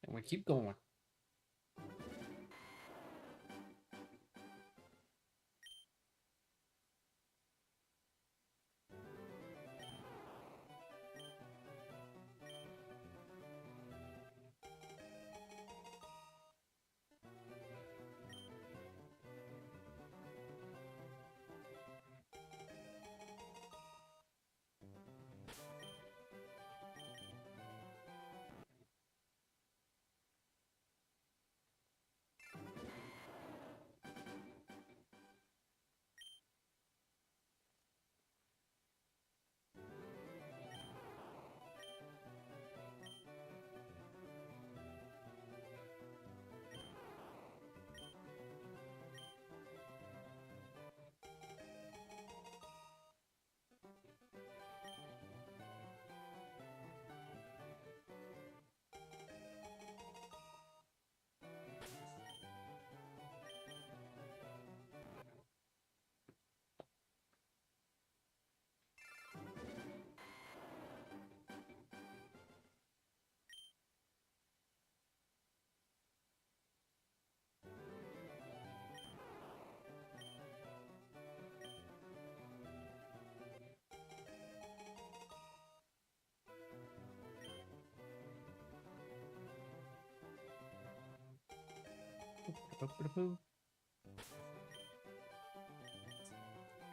[SPEAKER 1] And we keep going.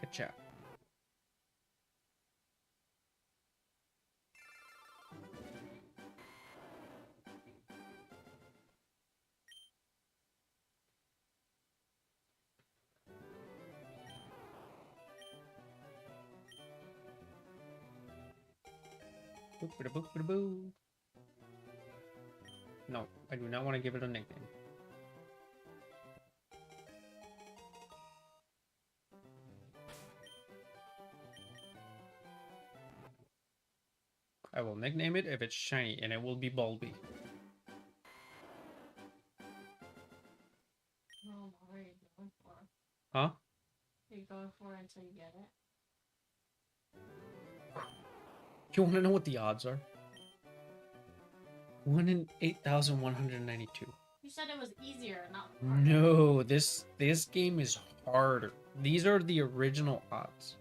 [SPEAKER 1] Good job. No, I do not want to give it a nickname. I will nickname it if it's shiny, and it will be Bulby.
[SPEAKER 2] going for it until you get it.
[SPEAKER 1] You want to know what the odds are? 1 in 8,192.
[SPEAKER 2] You said it was easier, not harder.
[SPEAKER 1] No, this game is harder. These are the original odds.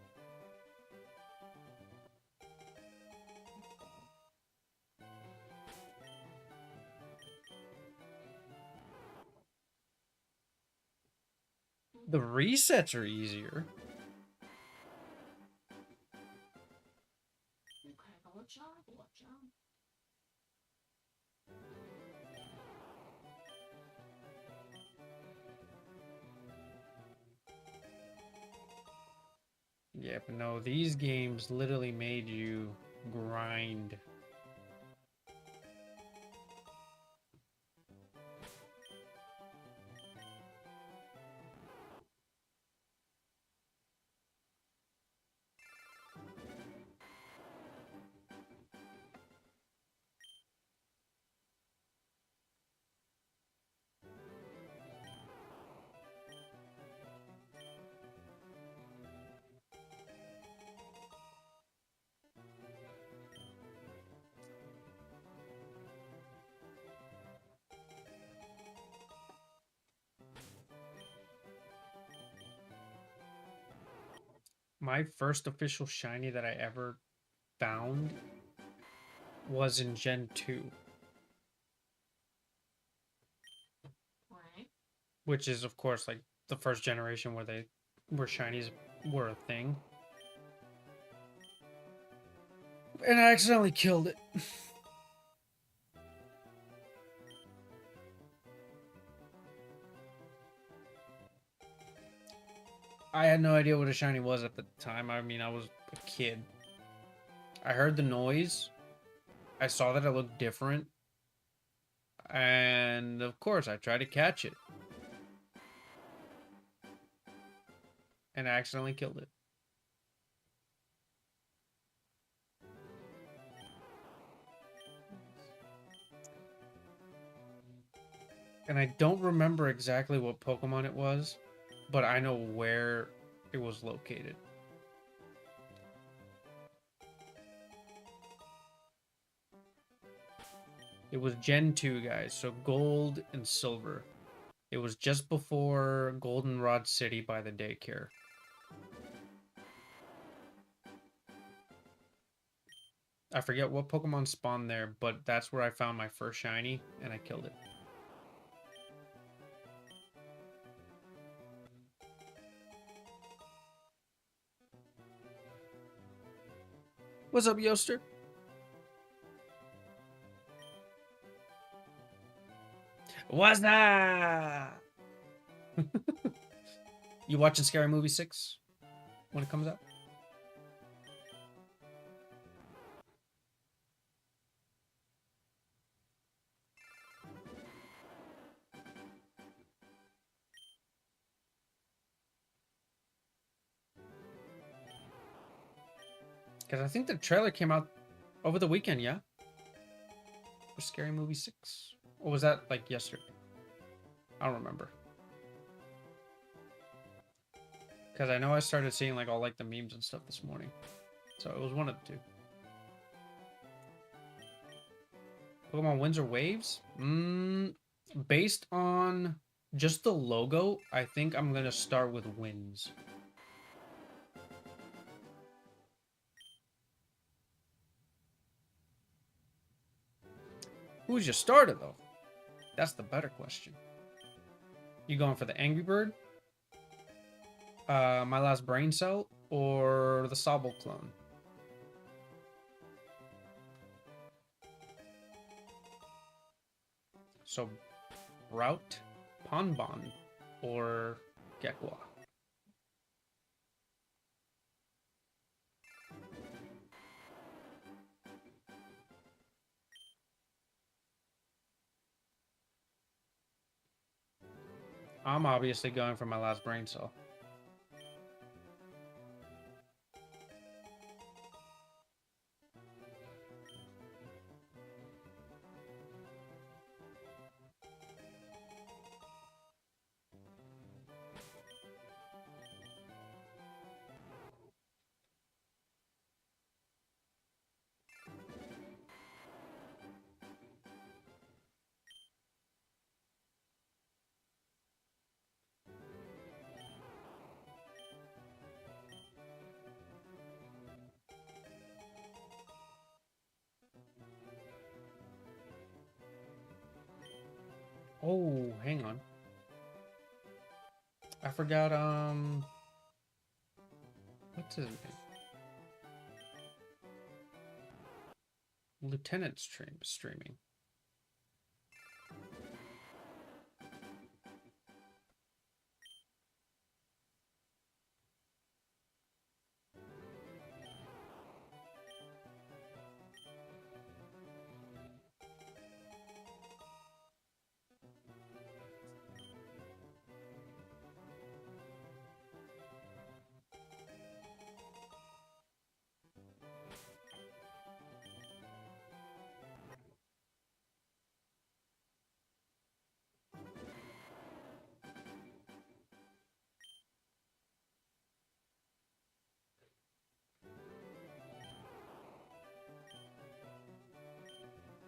[SPEAKER 1] The resets are easier.
[SPEAKER 2] Okay, good job, good job.
[SPEAKER 1] Yeah, but no, these games literally made you grind. My first official shiny that I ever found was in Gen 2,
[SPEAKER 2] Right.
[SPEAKER 1] which is of course like the first generation where shinies were a thing. And I accidentally killed it. I had no idea what a shiny was at the time. I mean, I was a kid. I heard the noise. I saw that it looked different. And of course, I tried to catch it. And I accidentally killed it. And I don't remember exactly what Pokemon it was, but I know where it was located. It was Gen 2, guys, so gold and silver. It was just before Goldenrod City by the daycare. I forget what Pokemon spawned there, but that's where I found my first shiny, and I killed it. What's up, Yoster? What's that? You watching Scary Movie 6 when it comes out? Because I think the trailer came out over the weekend, yeah? For Scary Movie 6? Or was that like yesterday? I don't remember. Because I know I started seeing like all like the memes and stuff this morning. So it was one of the two. Pokemon wins or waves? Based on just the logo, I think I'm going to start with wins. Who's your starter, though? That's the better question. You going for the Angry Bird? My Last Brain Cell? Or the Sobble clone? So, Route, Ponbon, or Gekwa? I'm obviously going for my Last Brain Cell. Oh, hang on. I forgot, what's his name? Lieutenant streaming.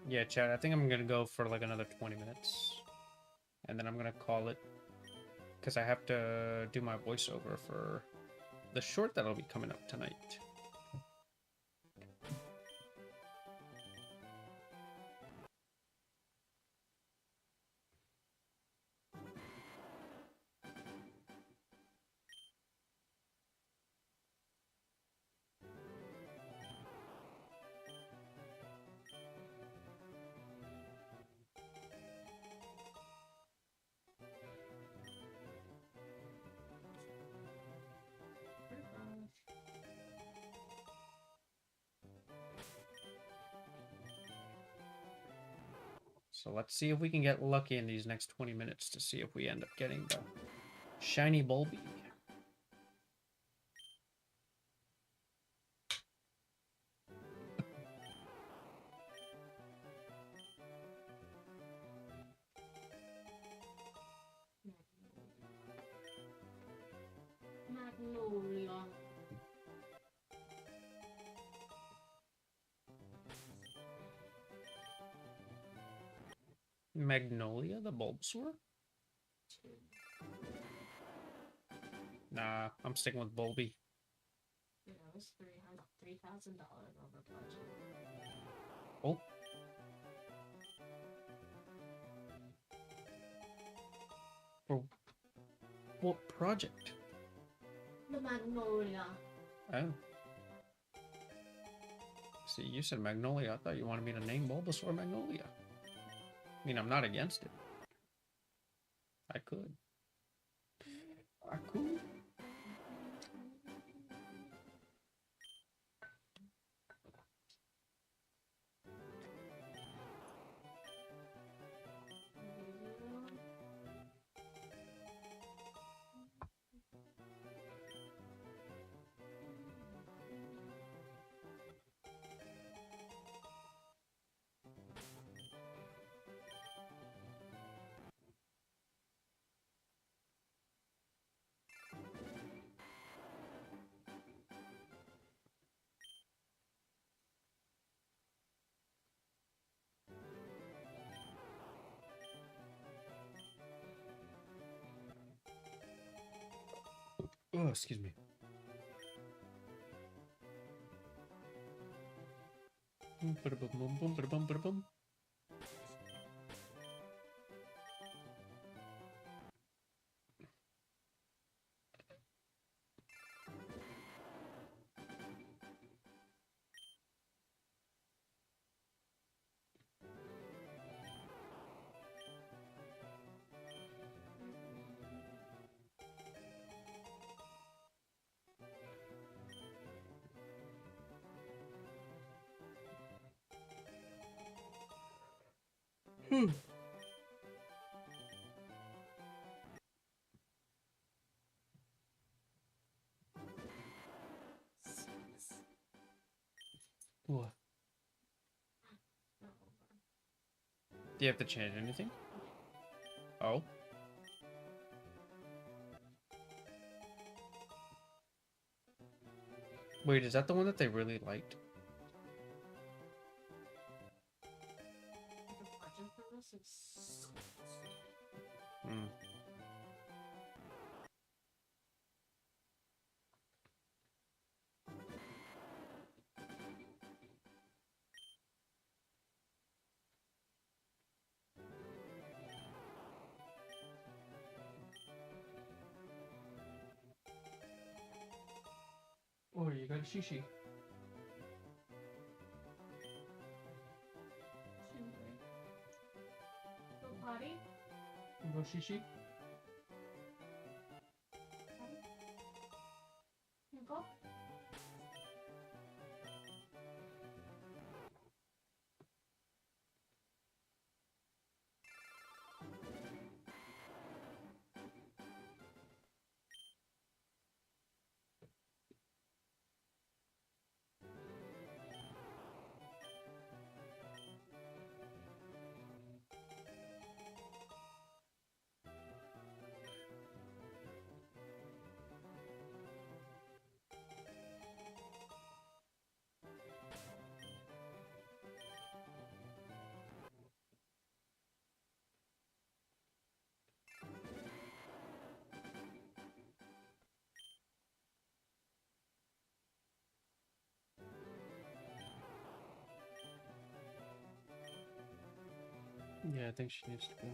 [SPEAKER 1] Yeah, Chad, I think I'm gonna go for like another 20 minutes. And then I'm gonna call it. Because I have to do my voiceover for the short that'll be coming up tonight. So let's see if we can get lucky in these next 20 minutes to see if we end up getting the shiny Bulby.
[SPEAKER 2] Magnolia.
[SPEAKER 1] Magnolia, the Bulbasaur? Nah, I'm sticking with Bulby.
[SPEAKER 2] You know, it's $3,000 over budget.
[SPEAKER 1] Oh. For what project?
[SPEAKER 2] The Magnolia.
[SPEAKER 1] Oh. See, you said Magnolia. I thought you wanted me to name Bulbasaur Magnolia. I mean, I'm not against it. I could. I could. Oh, excuse me. Boom, bada boom, boom, boom, bada boom, bada boom. What? Do you have to change anything? Oh. Wait, is that the one that they really liked?
[SPEAKER 2] The budget for this is
[SPEAKER 1] Hmm. Where's Shishi?
[SPEAKER 2] Go potty.
[SPEAKER 1] Go Shishi?
[SPEAKER 2] You go.
[SPEAKER 1] Yeah, I think she needs to go.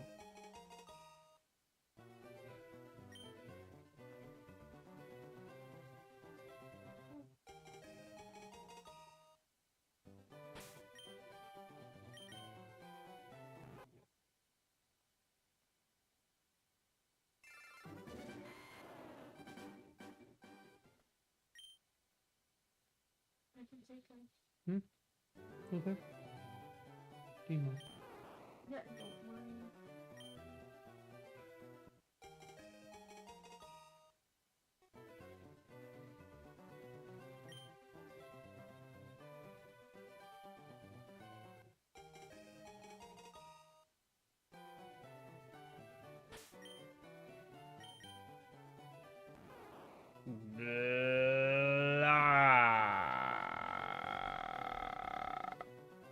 [SPEAKER 2] I can take him.
[SPEAKER 1] Okay. Do you mind?
[SPEAKER 2] Yeah, don't worry.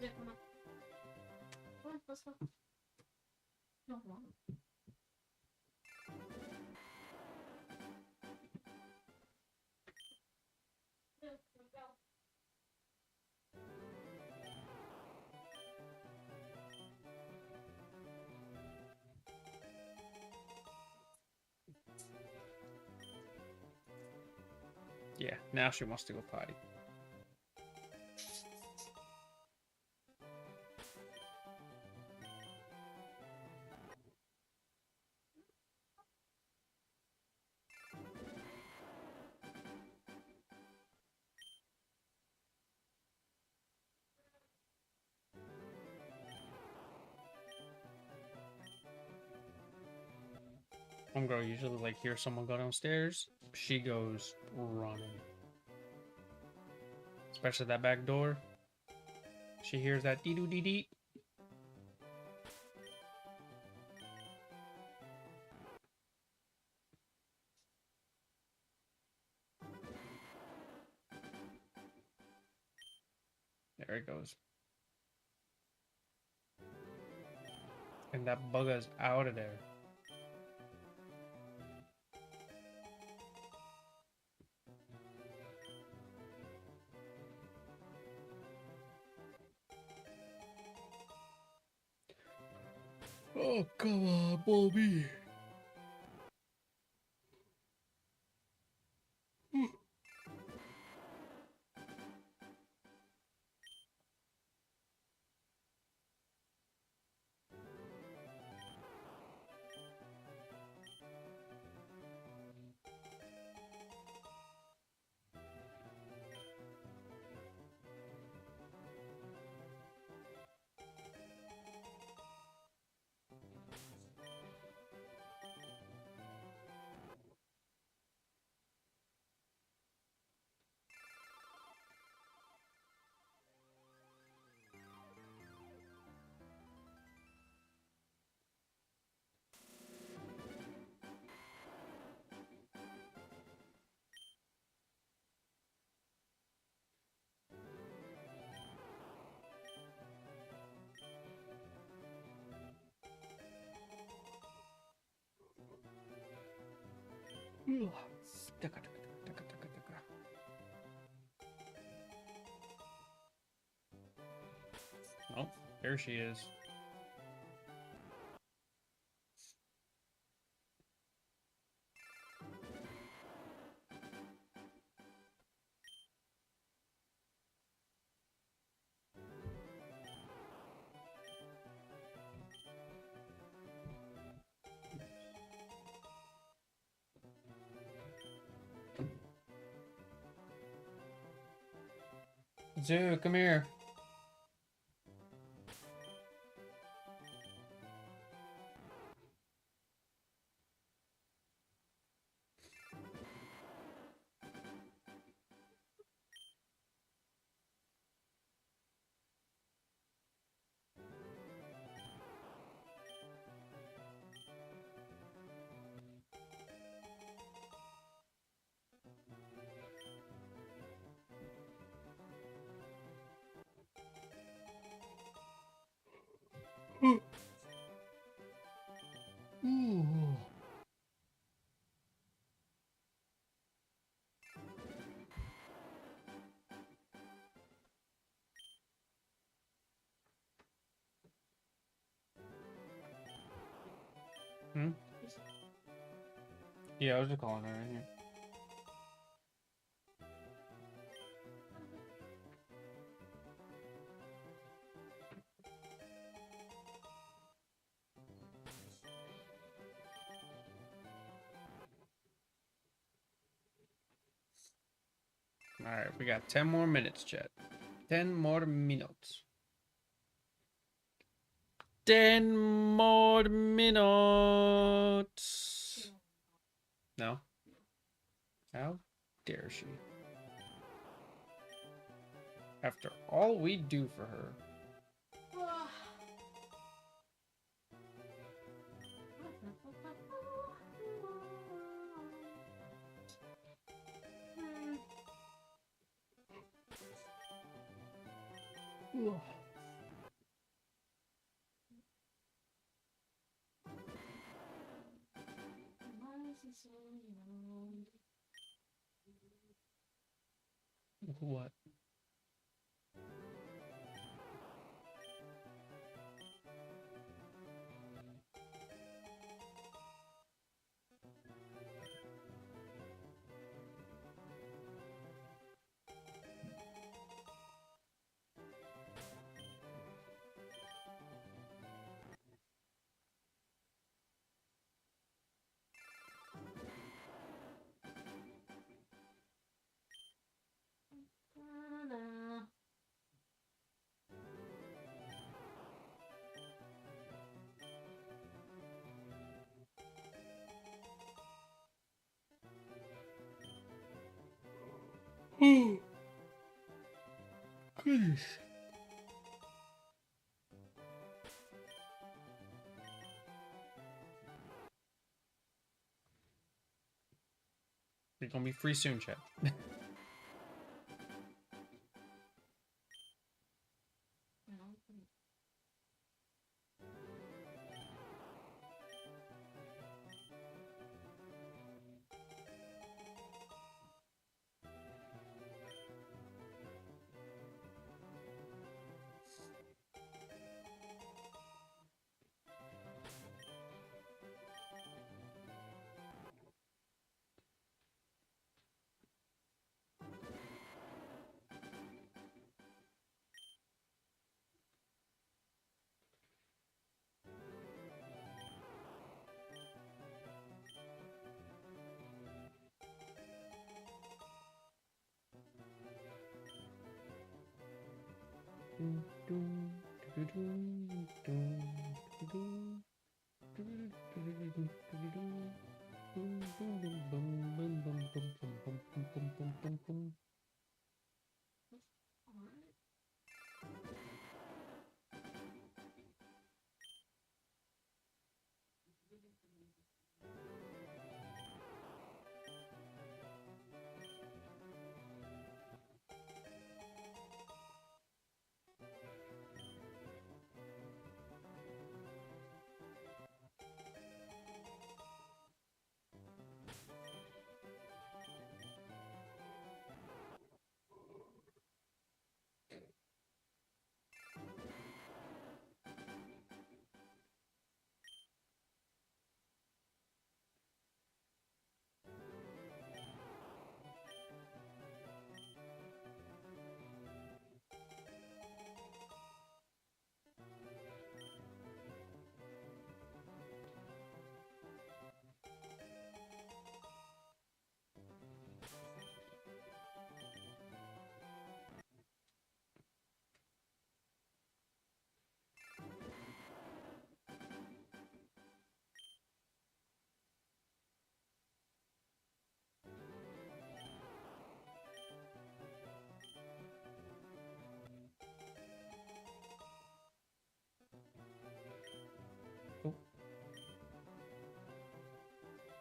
[SPEAKER 2] Yeah, come on. Come on, let's go. No, come on. Yeah, here we go.
[SPEAKER 1] Yeah, now she wants to go potty. Homegirl usually like hears someone go downstairs. She goes running. Especially that back door. She hears that dee doo dee dee. There it goes. And that bugger's out of there. Oh, come on, Bobby. Oh, there she is. Zoo, come here. Ooh. Hmm? Yeah, I was just calling her in here. Alright, we got 10 more minutes, chat. 10 more minutes. 10 more minutes. No? How dare she? After all we do for her.
[SPEAKER 2] Why is he so young?
[SPEAKER 1] What?
[SPEAKER 2] Ta-da.
[SPEAKER 1] Goodness. You're gonna be free soon, chat.
[SPEAKER 2] No. Alright.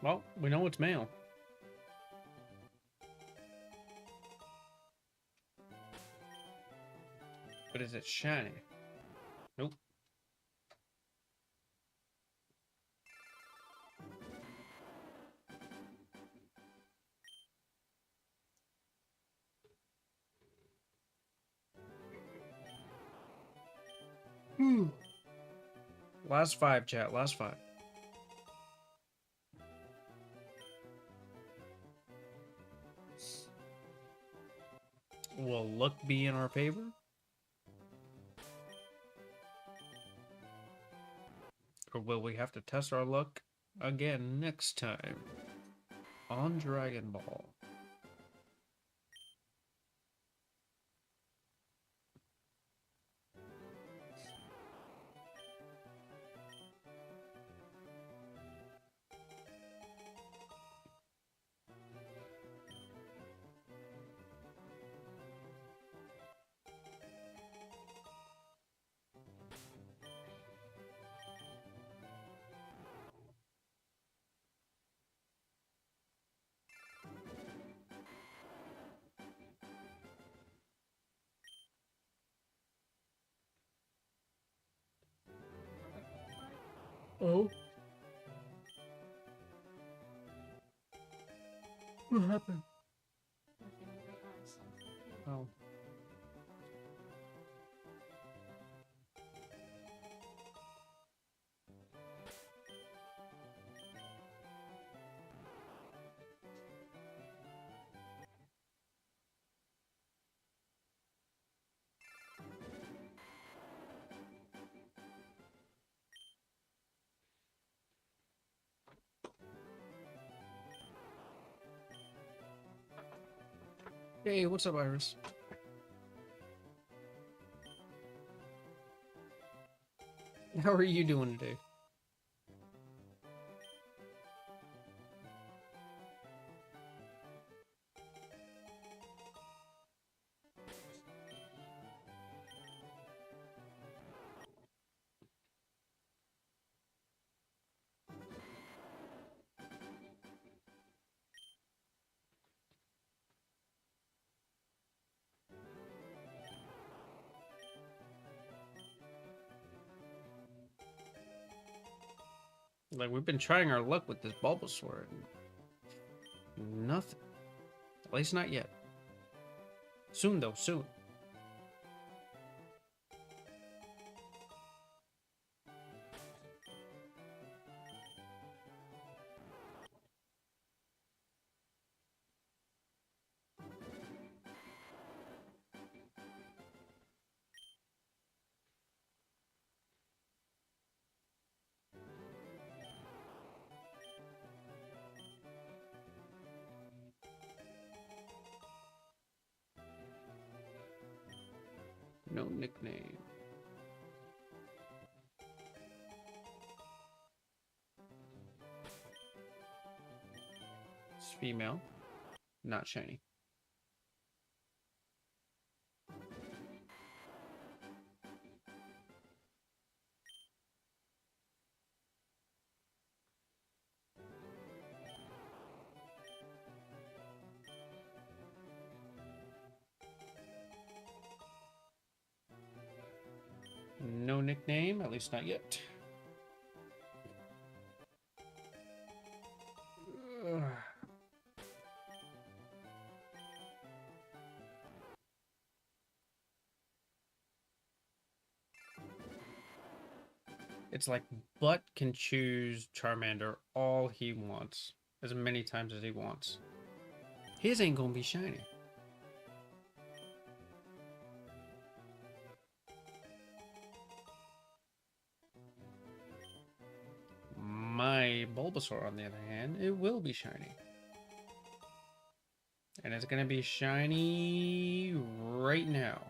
[SPEAKER 1] Well, we know it's male. But is it shiny? Nope. Last 5, chat. Last 5. Will luck be in our favor? Or will we have to test our luck again next time on Dragon Ball? Oh. What happened? Oh. Hey, what's up, Iris? How are you doing today? Like, we've been trying our luck with this Bulbasaur and nothing. At least not yet. Soon, though, soon. No nickname. It's female. Not shiny. No nickname, at least not yet. Ugh. It's like Butt can choose Charmander all he wants, as many times as he wants. His ain't gonna be shiny. My Bulbasaur, on the other hand, it will be shiny. And it's gonna be shiny right now.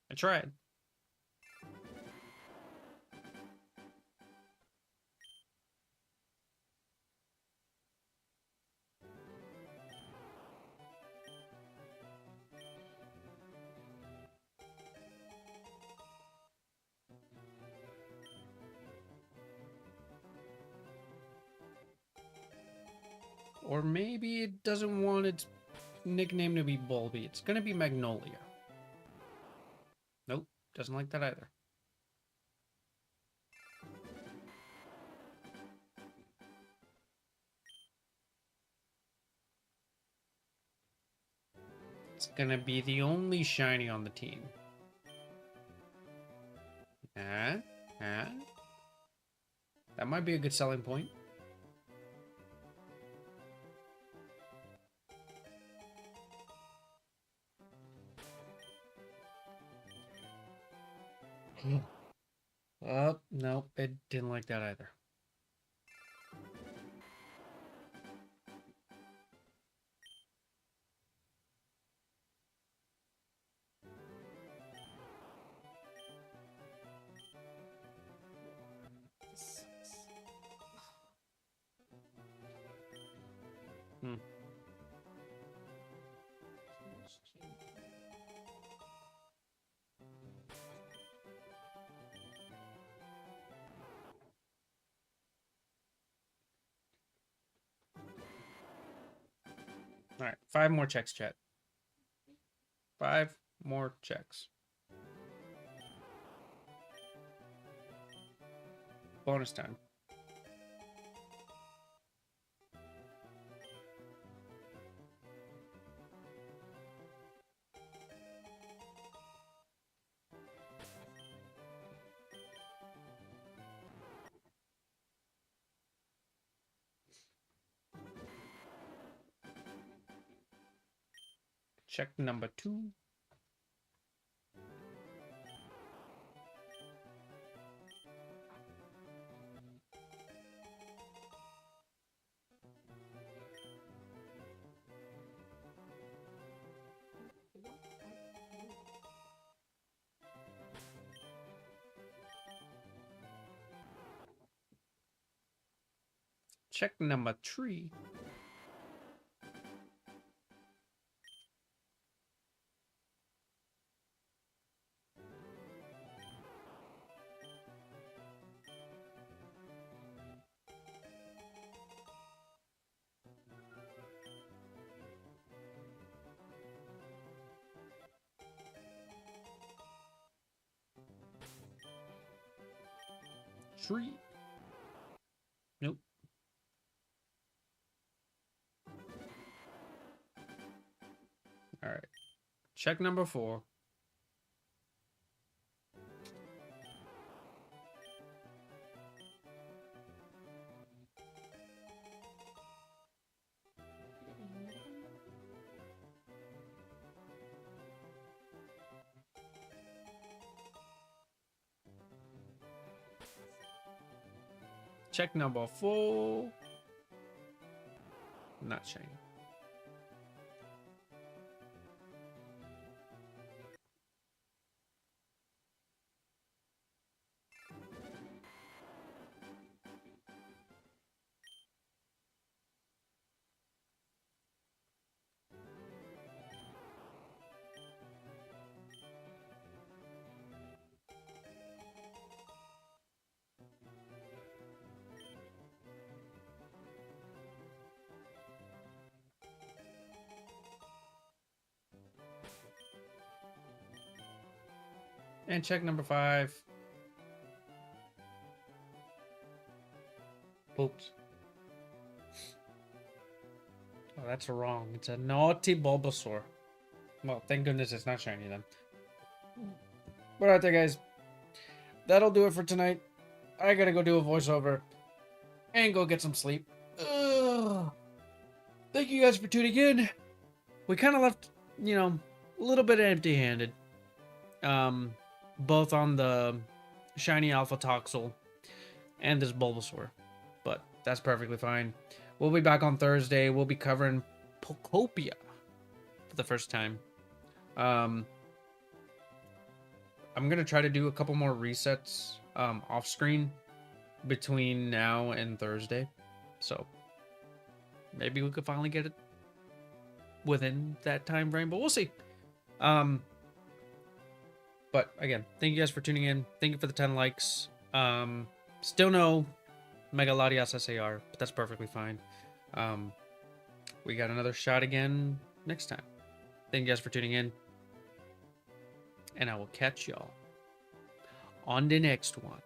[SPEAKER 1] I tried. Or maybe it doesn't want its nickname to be Bulby. It's gonna be Magnolia. Nope, doesn't like that either. It's gonna be the only shiny on the team. That might be a good selling point. Oh, nope, it didn't like that either.
[SPEAKER 2] This sucks.
[SPEAKER 1] Hmm.
[SPEAKER 2] Too much change.
[SPEAKER 1] All right, 5 more checks, chat. 5 more checks. Bonus time. Check number 2. Check number 3. Tree. Nope. All right. Check number 4. Check number 4. Not shiny. And check number 5. Oops. Oh, that's wrong. It's a naughty Bulbasaur. Well, thank goodness it's not shiny then. But alright there, guys. That'll do it for tonight. I gotta go do a voiceover and go get some sleep. Ugh. Thank you guys for tuning in. We kind of left, you know, a little bit empty-handed. Both on the shiny Alpha Toxel and this Bulbasaur. But that's perfectly fine. We'll be back on Thursday. We'll be covering Pokopia for the first time. I'm gonna try to do a couple more resets off screen between now and Thursday. So maybe we could finally get it within that time frame, but we'll see. But again, thank you guys for tuning in. Thank you for the 10 likes. Still no Mega Latias SAR, but that's perfectly fine. we got another shot again next time. Thank you guys for tuning in. And I will catch y'all on the next one.